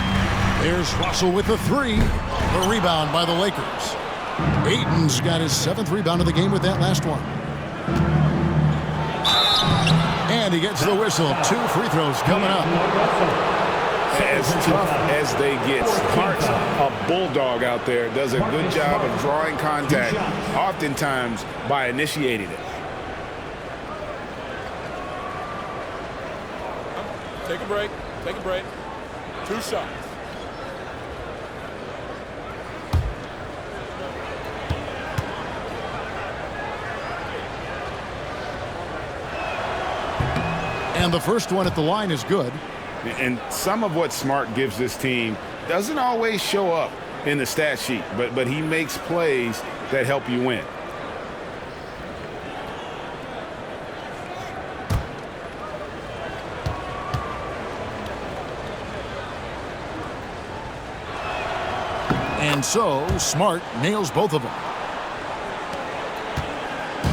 There's Russell with the 3. The rebound by the Lakers. Ayton's got his 7th rebound of the game with that last one. And he gets the whistle. 2 free throws coming up. As tough as they get, Smart's a bulldog out there, does a good job of drawing contact, oftentimes by initiating it. Take a break. Take a break. 2 shots. And the first one at the line is good. And some of what Smart gives this team doesn't always show up in the stat sheet, but he makes plays that help you win. And so, Smart nails both of them.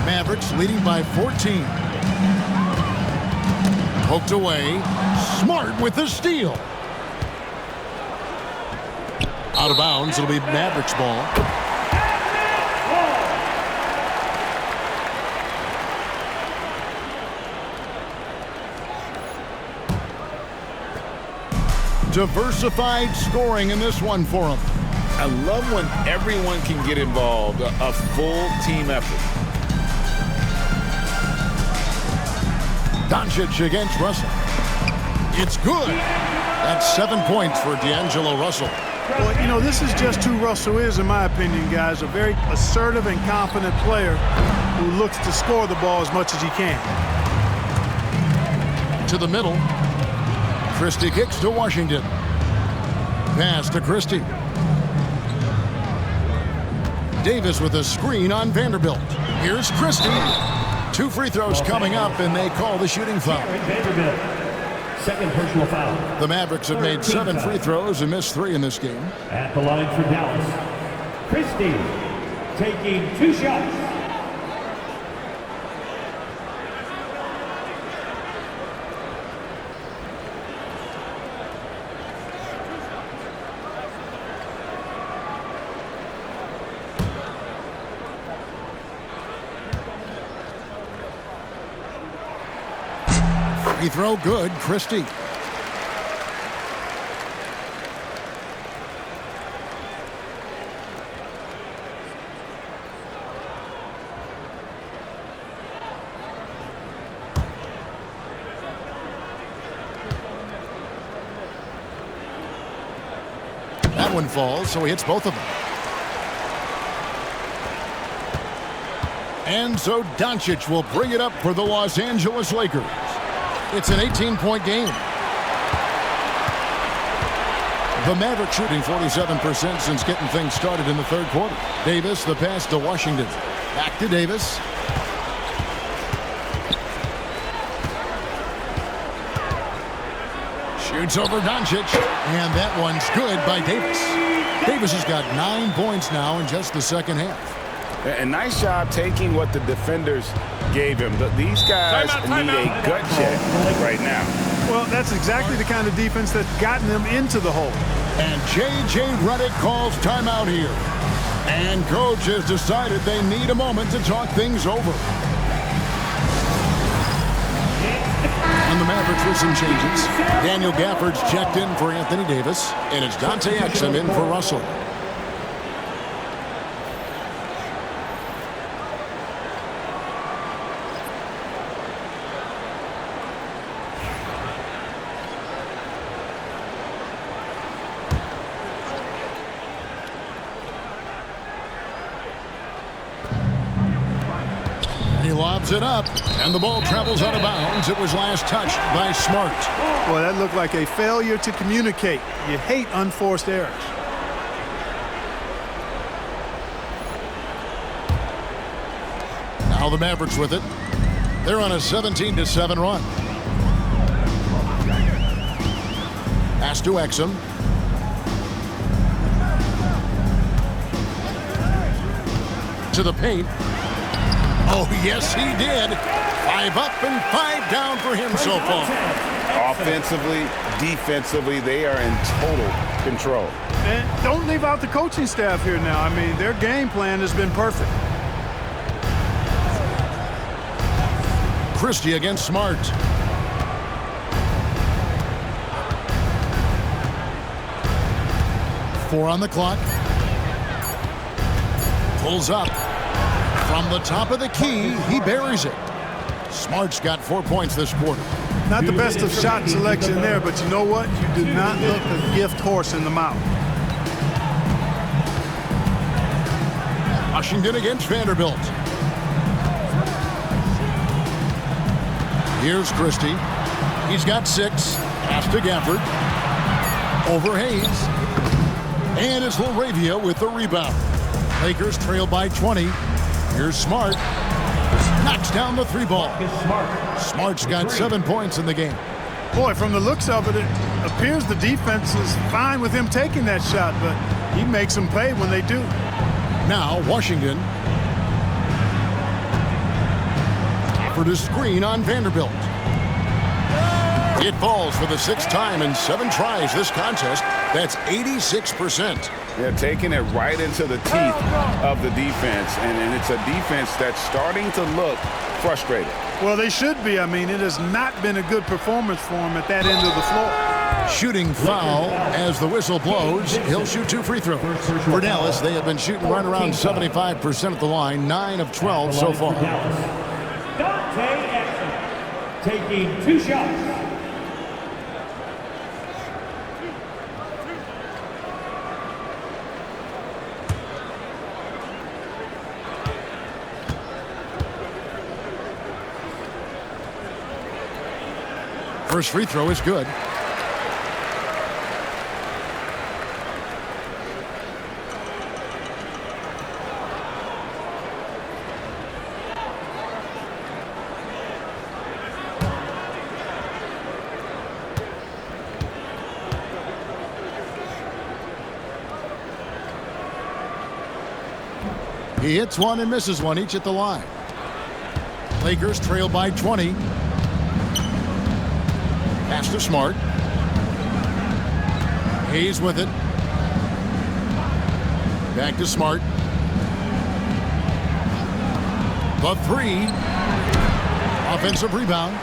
Mavericks leading by 14. Poked away. Smart with the steal. Out of bounds. It'll be Mavericks ball. Diversified scoring in this one for him. I love when everyone can get involved, a full team effort. Doncic against Russell. It's good. That's 7 points for D'Angelo Russell. Well, you know, this is just who Russell is, in my opinion, guys. A very assertive and confident player who looks to score the ball as much as he can. To the middle. Christie kicks to Washington. Pass to Christie. Davis with a screen on Vanderbilt. Here's Christie. 2 free throws coming up, and they call the shooting foul. Vanderbilt. Second personal foul. The Mavericks have made 7 free throws and missed 3 in this game. At the line for Dallas, Christie taking 2 shots. Free throw good. Christie. That one falls, so he hits both of them. And so Doncic will bring it up for the Los Angeles Lakers. It's an 18-point game. The Mavericks shooting 47% since getting things started in the third quarter. Davis, the pass to Washington. Back to Davis. Shoots over Doncic. And that one's good by Davis. Davis has got 9 points now in just the second half. A nice job taking what the defenders gave him. These guys need a gut check right now. Well, that's exactly the kind of defense that's gotten them into the hole. And J.J. Redick calls timeout here. And coach has decided they need a moment to talk things over. And the Mavericks with some changes. Daniel Gafford's checked in for Anthony Davis. And it's Dante Exum in for Russell. He lobs it up, and the ball travels out of bounds. It was last touched by Smart. Well, that looked like a failure to communicate. You hate unforced errors. Now the Mavericks with it. They're on a 17-7 run. Pass to Exum. To the paint. Oh, yes, he did. 5 up and 5 down for him so far. Offensively, defensively, they are in total control. And don't leave out the coaching staff here now. I mean, their game plan has been perfect. Christie against Smart. Four on the clock. Pulls up. From the top of the key, he buries it. Smart's got 4 points this quarter. Not the best of shot selection there, but you know what? You do not look a gift horse in the mouth. Washington against Vanderbilt. Here's Christie. He's got 6. Pass to Gafford. Over Hayes. And it's Laravia with the rebound. Lakers trail by 20. Here's Smart. Knocks down the 3 ball. Smart's got 7 points in the game. Boy, from the looks of it, it appears the defense is fine with him taking that shot, but he makes them pay when they do. Now Washington. Offered a screen on Vanderbilt. It falls for the 6th time in 7 tries this contest. That's 86%. They're taking it right into the teeth of the defense, and it's a defense that's starting to look frustrated. Well, they should be. I mean, it has not been a good performance for him at that end of the floor. Shooting foul as the whistle blows. He'll shoot 2 free throws. For Dallas, they have been shooting right around 75% at the line, 9 of 12 so far. Dante Exum taking 2 shots. First free throw is good. He hits one and misses one, each at the line. Lakers trail by 20. Pass to Smart. Hayes with it. Back to Smart. The 3. Offensive rebound.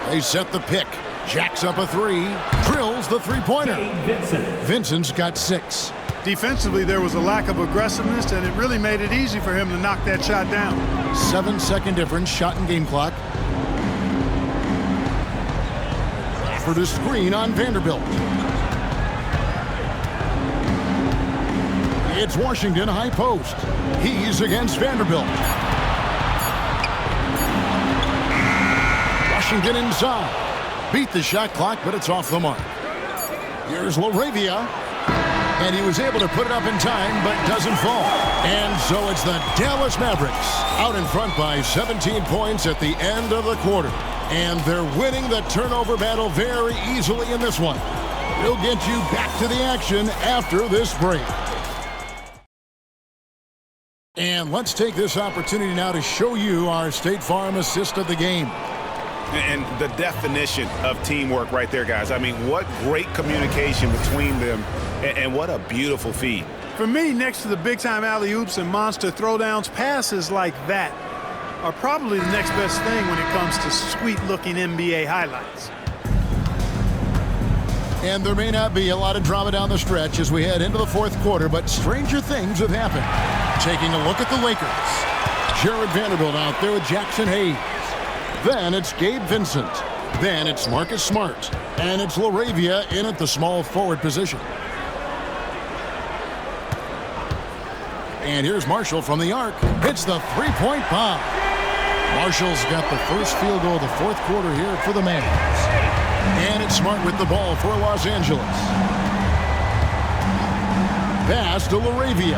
They set the pick. Jacks up a three. Drills the three-pointer. Vincent's got 6. Defensively, there was a lack of aggressiveness, and it really made it easy for him to knock that shot down. 7-second difference, shot and game clock. For the screen on Vanderbilt. It's Washington high post. He's against Vanderbilt. Washington inside. Beat the shot clock, but it's off the mark. Here's LaRavia. And he was able to put it up in time, but doesn't fall. And so it's the Dallas Mavericks out in front by 17 points at the end of the quarter. And they're winning the turnover battle very easily in this one. We'll get you back to the action after this break. And let's take this opportunity now to show you our State Farm assist of the game. And the definition of teamwork right there, guys. I mean, what great communication between them, and what a beautiful feed. For me, next to the big-time alley-oops and monster throwdowns, passes like that are probably the next best thing when it comes to sweet-looking NBA highlights. And there may not be a lot of drama down the stretch as we head into the fourth quarter, but stranger things have happened. Taking a look at the Lakers. Jared Vanderbilt out there with Jackson Hayes. Then it's Gabe Vincent. Then it's Marcus Smart. And it's LaRavia in at the small forward position. And here's Marshall from the arc. Hits the three-point bomb. Marshall's got the first field goal of the fourth quarter here for the Mavs. And it's Smart with the ball for Los Angeles. Pass to LaRavia.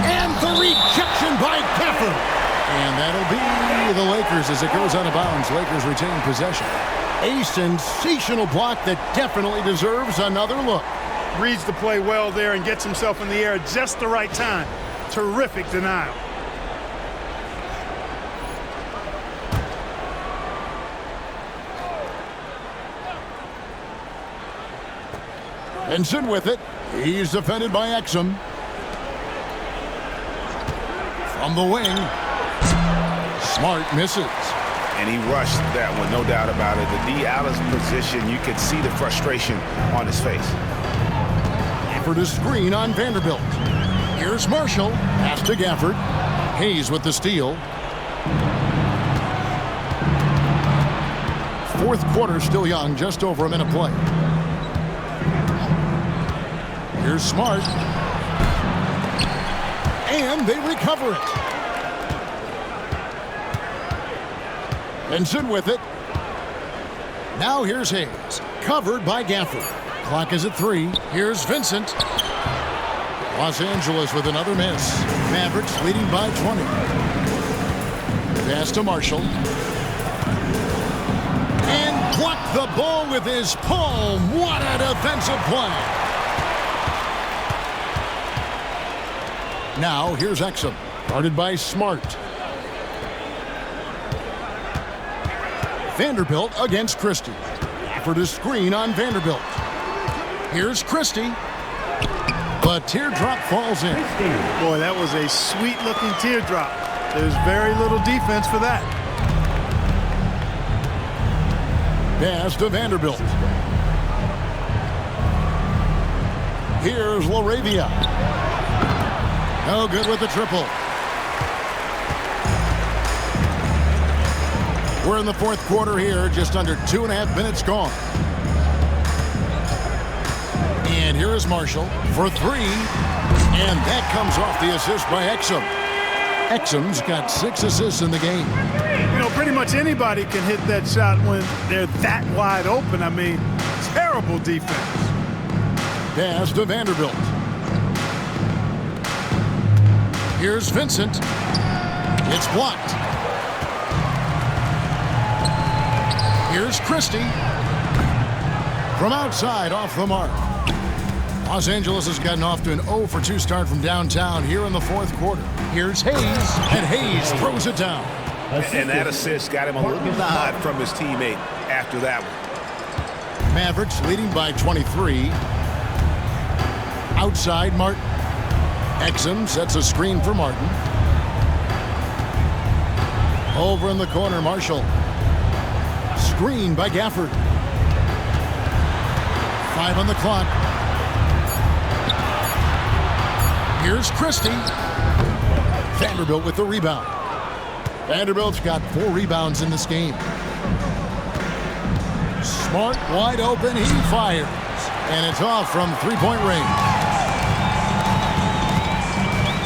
And the rejection by Gafford. And that'll be the Lakers as it goes out of bounds. Lakers retain possession. A sensational block that definitely deserves another look. Reads the play well there and gets himself in the air at just the right time. Terrific denial. Vincent with it. He's defended by Exum. From the wing. Smart misses. And he rushed that one, no doubt about it. The D out of position, you could see the frustration on his face. For the screen on Vanderbilt. Here's Marshall. Pass to Gafford. Hayes with the steal. Fourth quarter still young, just over a minute play. Here's Smart. And they recover it. Vincent with it. Now here's Hayes. Covered by Gafford. Clock is at 3. Here's Vincent. Los Angeles with another miss. Mavericks leading by 20. Pass to Marshall. And blocked the ball with his palm. What a defensive play. Now here's Exum. Guarded by Smart. Vanderbilt against Christie. For the screen on Vanderbilt. Here's Christie. But teardrop falls in. Boy, that was a sweet-looking teardrop. There's very little defense for that. Pass to Vanderbilt. Here's LaRavia. No good with the triple. We're in the fourth quarter here, just under 2.5 minutes gone. And here is Marshall for 3. And that comes off the assist by Exum. Exum's got 6 assists in the game. You know, pretty much anybody can hit that shot when they're that wide open. I mean, terrible defense. Pass to Vanderbilt. Here's Vincent. It's blocked. Here's Christie. From outside, off the mark. Los Angeles has gotten off to an 0-for-2 start from downtown here in the fourth quarter. Here's Hayes, and Hayes throws it down. And that assist got him a little nod from his teammate after that one. Mavericks leading by 23. Outside, Martin. Exum sets a screen for Martin. Over in the corner, Marshall. screen by Gafford. 5 on the clock. Here's Christie. Vanderbilt with the rebound. Vanderbilt's got 4 rebounds in this game. Smart, wide open, he fires. And it's off from three-point range.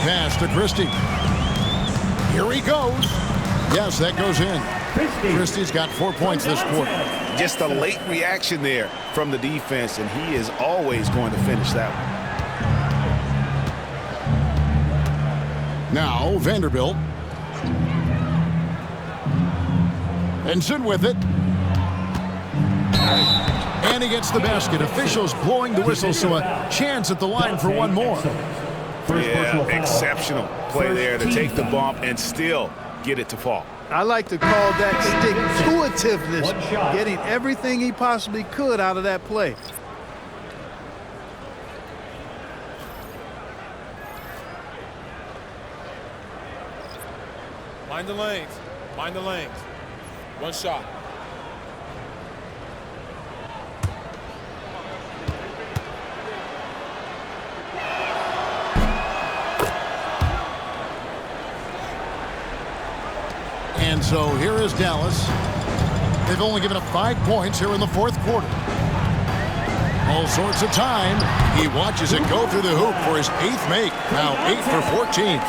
Pass to Christie. Here he goes. Yes, that goes in. Christie's got 4 points this quarter. Just a late reaction there from the defense, and he is always going to finish that one. Now, Vanderbilt. Vincent with it. And he gets the basket. Officials blowing the whistle, so a chance at the line for one more. Yeah, exceptional play there to take the bump and still get it to fall. I like to call that stick-to-itiveness, getting everything he possibly could out of that play. Mind the lanes. Mind the lanes. One shot. And so here is Dallas. They've only given up 5 points here in the fourth quarter. All sorts of time. He watches it go through the hoop for his 8th make. Now 8 for 14.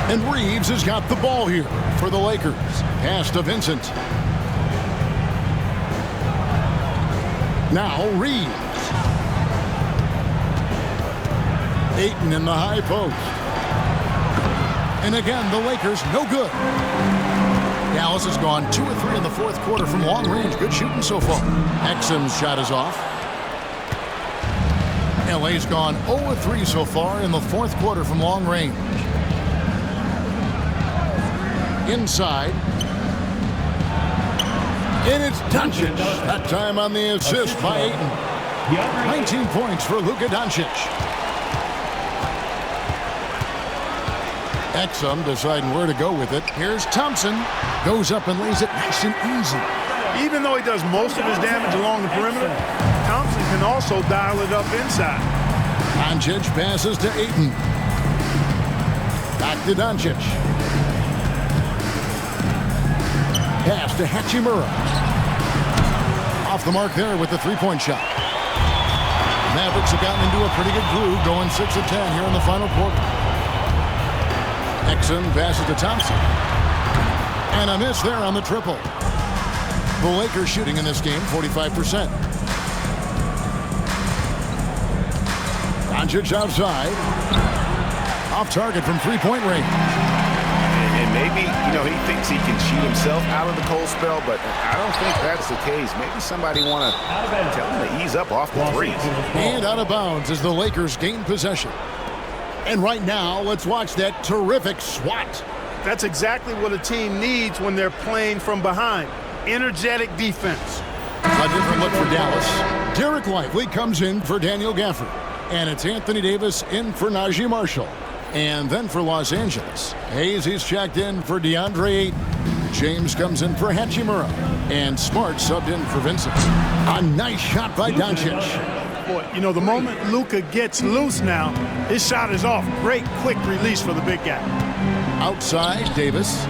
And Reeves has got the ball here for the Lakers. Pass to Vincent. Now Reeves. Ayton in the high post. And again, the Lakers no good. Dallas has gone 2 of 3 in the fourth quarter from long range. Good shooting so far. Exum's shot is off. LA's gone 0 of 3 so far in the fourth quarter from long range. Inside. And it's Doncic. That time on the assist by Ayton. 19 points for Luka Doncic. Exum deciding where to go with it. Here's Thompson. Goes up and lays it nice and easy. Even though he does most of his damage along the perimeter, Thompson can also dial it up inside. Doncic passes to Ayton. Back to Doncic. Pass to Hachimura. Off the mark there with the three-point shot. Mavericks have gotten into a pretty good groove, going 6 of 10 here in the final quarter. Exum passes to Thompson. And a miss there on the triple. The Lakers shooting in this game 45%. Doncic outside. Off target from three-point range. And maybe, he thinks he can shoot himself out of the cold spell, but I don't think that's the case. Maybe somebody want to tell him to ease up off the threes. And out of bounds as the Lakers gain possession. And right now, let's watch that terrific swat. That's exactly what a team needs when they're playing from behind. Energetic defense. A different look for Dallas. Derek Lively comes in for Daniel Gafford. And it's Anthony Davis in for Najee Marshall. And then for Los Angeles, Hayes, he's checked in for DeAndre Ayton. James comes in for Hachimura. And Smart subbed in for Vincent. A nice shot by Doncic. Boy, the moment Luka gets loose now, his shot is off. Great quick release for the big guy. Outside, Davis.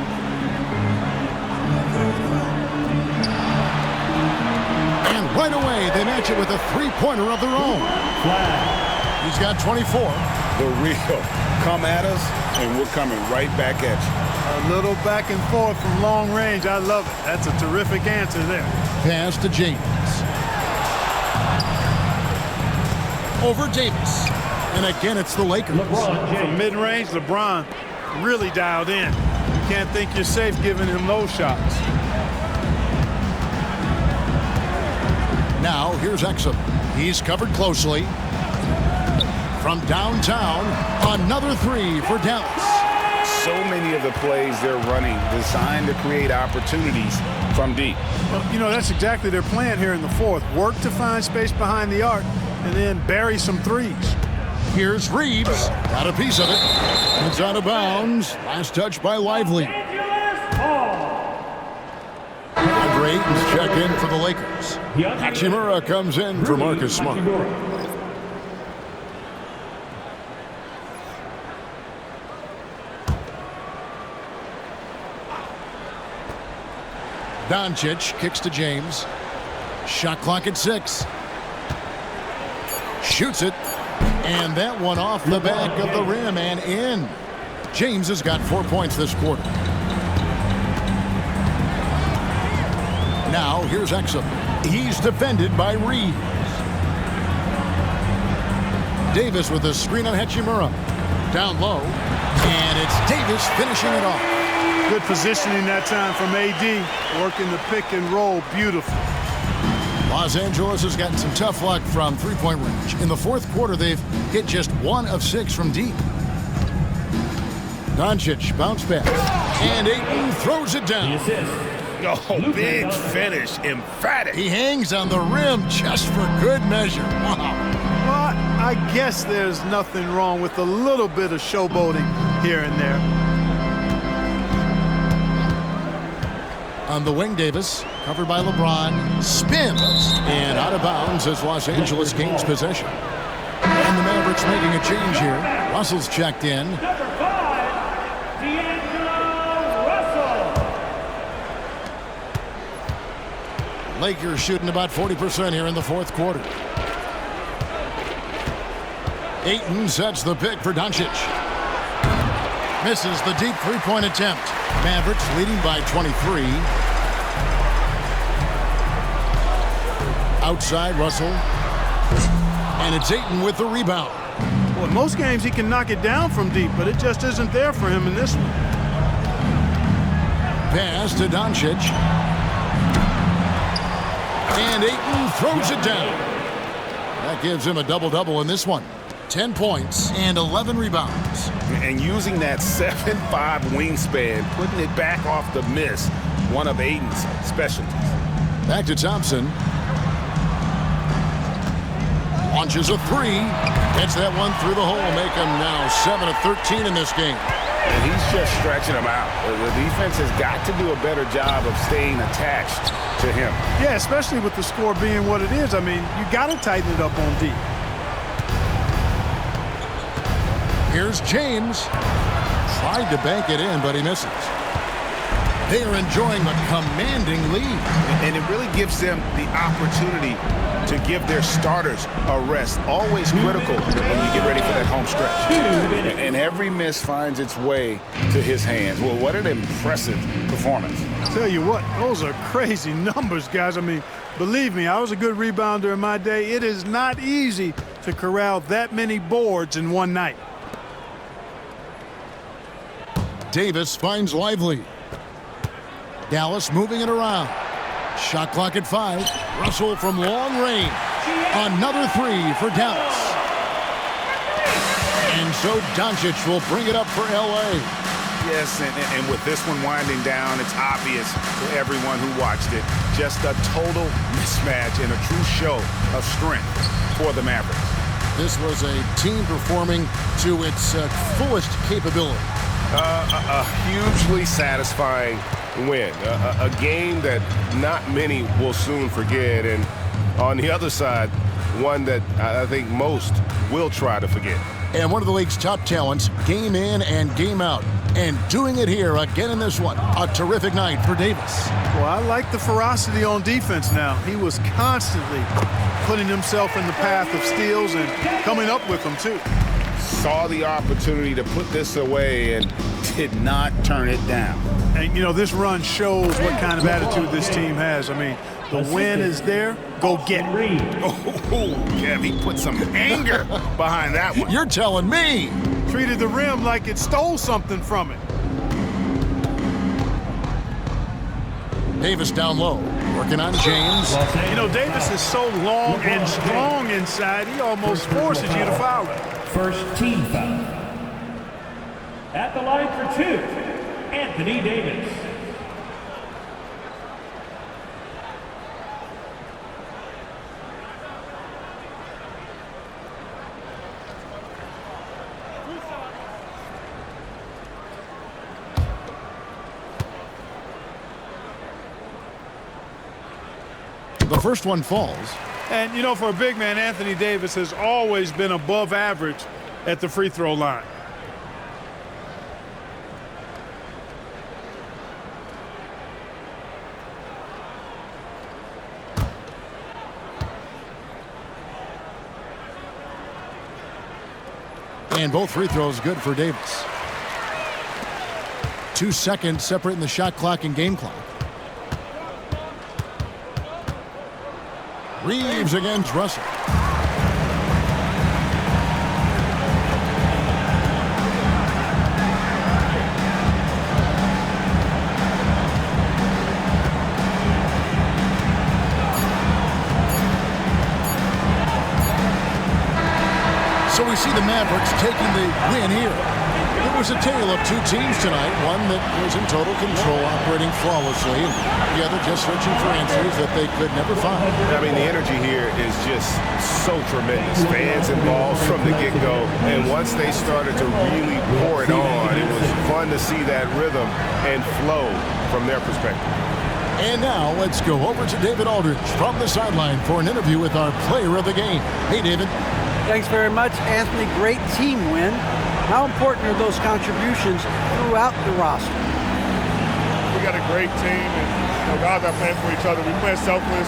And right away, they match it with a three-pointer of their own. He's got 24. The real. Come at us, and we're coming right back at you. A little back and forth from long range. I love it. That's a terrific answer there. Pass to James. Over Davis. And again, it's the Lakers. From mid-range, LeBron really dialed in. You can't think you're safe giving him those shots. Now, here's Exum. He's covered closely. From downtown, another three for Dallas. So many of the plays they're running designed to create opportunities from deep. Well, that's exactly their plan here in the fourth. Work to find space behind the arc and then bury some threes. Here's Reeves. Got a piece of it. It's out of bounds. Last touch by Lively. DeAndre DeAndre Ayton's check in for the Lakers. Hachimura comes in for Marcus Smart. Doncic kicks to James. Shot clock at 6. Shoots it. And that one off the back of the rim and in. James has got 4 points this quarter. Now here's Exum. He's defended by Reeves. Davis with a screen on Hachimura. Down low. And it's Davis finishing it off. Good positioning that time from AD. Working the pick and roll. Beautiful. Los Angeles has gotten some tough luck from three-point range. In the fourth quarter, they've hit just 1 of 6 from deep. Doncic bounce back. And Ayton throws it down. Oh, big finish. Emphatic. He hangs on the rim just for good measure. Wow. Well, I guess there's nothing wrong with a little bit of showboating here and there. On the wing, Davis, covered by LeBron, spins, and out of bounds as Los Angeles gains possession. And the Mavericks making a change here. Russell's checked in. Number 5, D'Angelo Russell. Lakers shooting about 40% here in the fourth quarter. Ayton sets the pick for Doncic. Misses the deep three-point attempt. Mavericks leading by 23. Outside Russell. And it's Ayton with the rebound. Well, in most games he can knock it down from deep, but it just isn't there for him in this one. Pass to Doncic. And Ayton throws it down. That gives him a double-double in this one. 10 points and 11 rebounds. And using that 7'5" wingspan, putting it back off the miss, one of Ayton's specialties. Back to Thompson. Launches a 3. Hits that one through the hole, make him now 7 of 13 in this game. And he's just stretching him out. The defense has got to do a better job of staying attached to him. Yeah, especially with the score being what it is. I mean, you got to tighten it up on deep. Here's James. Tried to bank it in, but he misses. They are enjoying a commanding lead. And it really gives them the opportunity to give their starters a rest. Always critical when you get ready for that home stretch. And every miss finds its way to his hands. Well, what an impressive performance. Tell you what, those are crazy numbers, guys. I mean, believe me, I was a good rebounder in my day. It is not easy to corral that many boards in one night. Davis finds Lively. Dallas moving it around. Shot clock at 5. Russell from long range. Another 3 for Dallas. And so Doncic will bring it up for L.A. Yes, and with this one winding down, it's obvious to everyone who watched it. Just a total mismatch and a true show of strength for the Mavericks. This was a team performing to its fullest capability. A hugely satisfying win. A game that not many will soon forget. And on the other side, one that I think most will try to forget. And one of the league's top talents, game in and game out. And doing it here again in this one. A terrific night for Davis. Well, I like the ferocity on defense now. He was constantly putting himself in the path of steals and coming up with them, too. Saw the opportunity to put this away and did not turn it down. And, you know, this run shows what kind of attitude this team has. I mean, the win is there. Go get it. Oh, Kev, he put some anger behind that one. You're telling me. Treated the rim like it stole something from it. Davis down low, working on James. You know, Davis is so long and strong inside, he almost forces you to foul him. First team foul. At the line for 2, Anthony Davis. The first one falls. And, you know, for a big man, Anthony Davis has always been above average at the free throw line. And both free throws good for Davis. 2 seconds separating the shot clock and game clock. Reeves against Russell. So we see the Mavericks taking the win here. It was a tale of two teams tonight, one that was in total control, operating flawlessly, and the other just searching for answers that they could never find. I mean, the energy here is just so tremendous. Fans involved from the get-go, and once they started to really pour it on, it was fun to see that rhythm and flow from their perspective. And now let's go over to David Aldridge from the sideline for an interview with our player of the game. Hey, David. Thanks very much, Anthony. Great team win. How important are those contributions throughout the roster? We got a great team, and guys are playing for each other. We play selfless.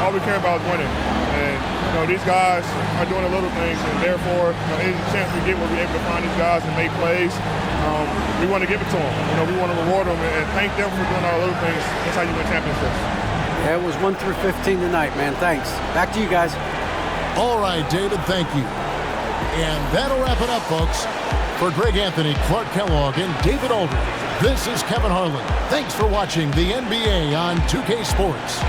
All we care about is winning. And these guys are doing the little things, and therefore, any chance we get where we're able to find these guys and make plays, we want to give it to them. We want to reward them and thank them for doing all the little things. That's how you win championships. Yeah, it was 1 through 15 tonight, man. Thanks. Back to you guys. All right, David, thank you. And that'll wrap it up, folks. For Greg Anthony, Clark Kellogg, and David Aldridge, this is Kevin Harlan. Thanks for watching the NBA on 2K Sports.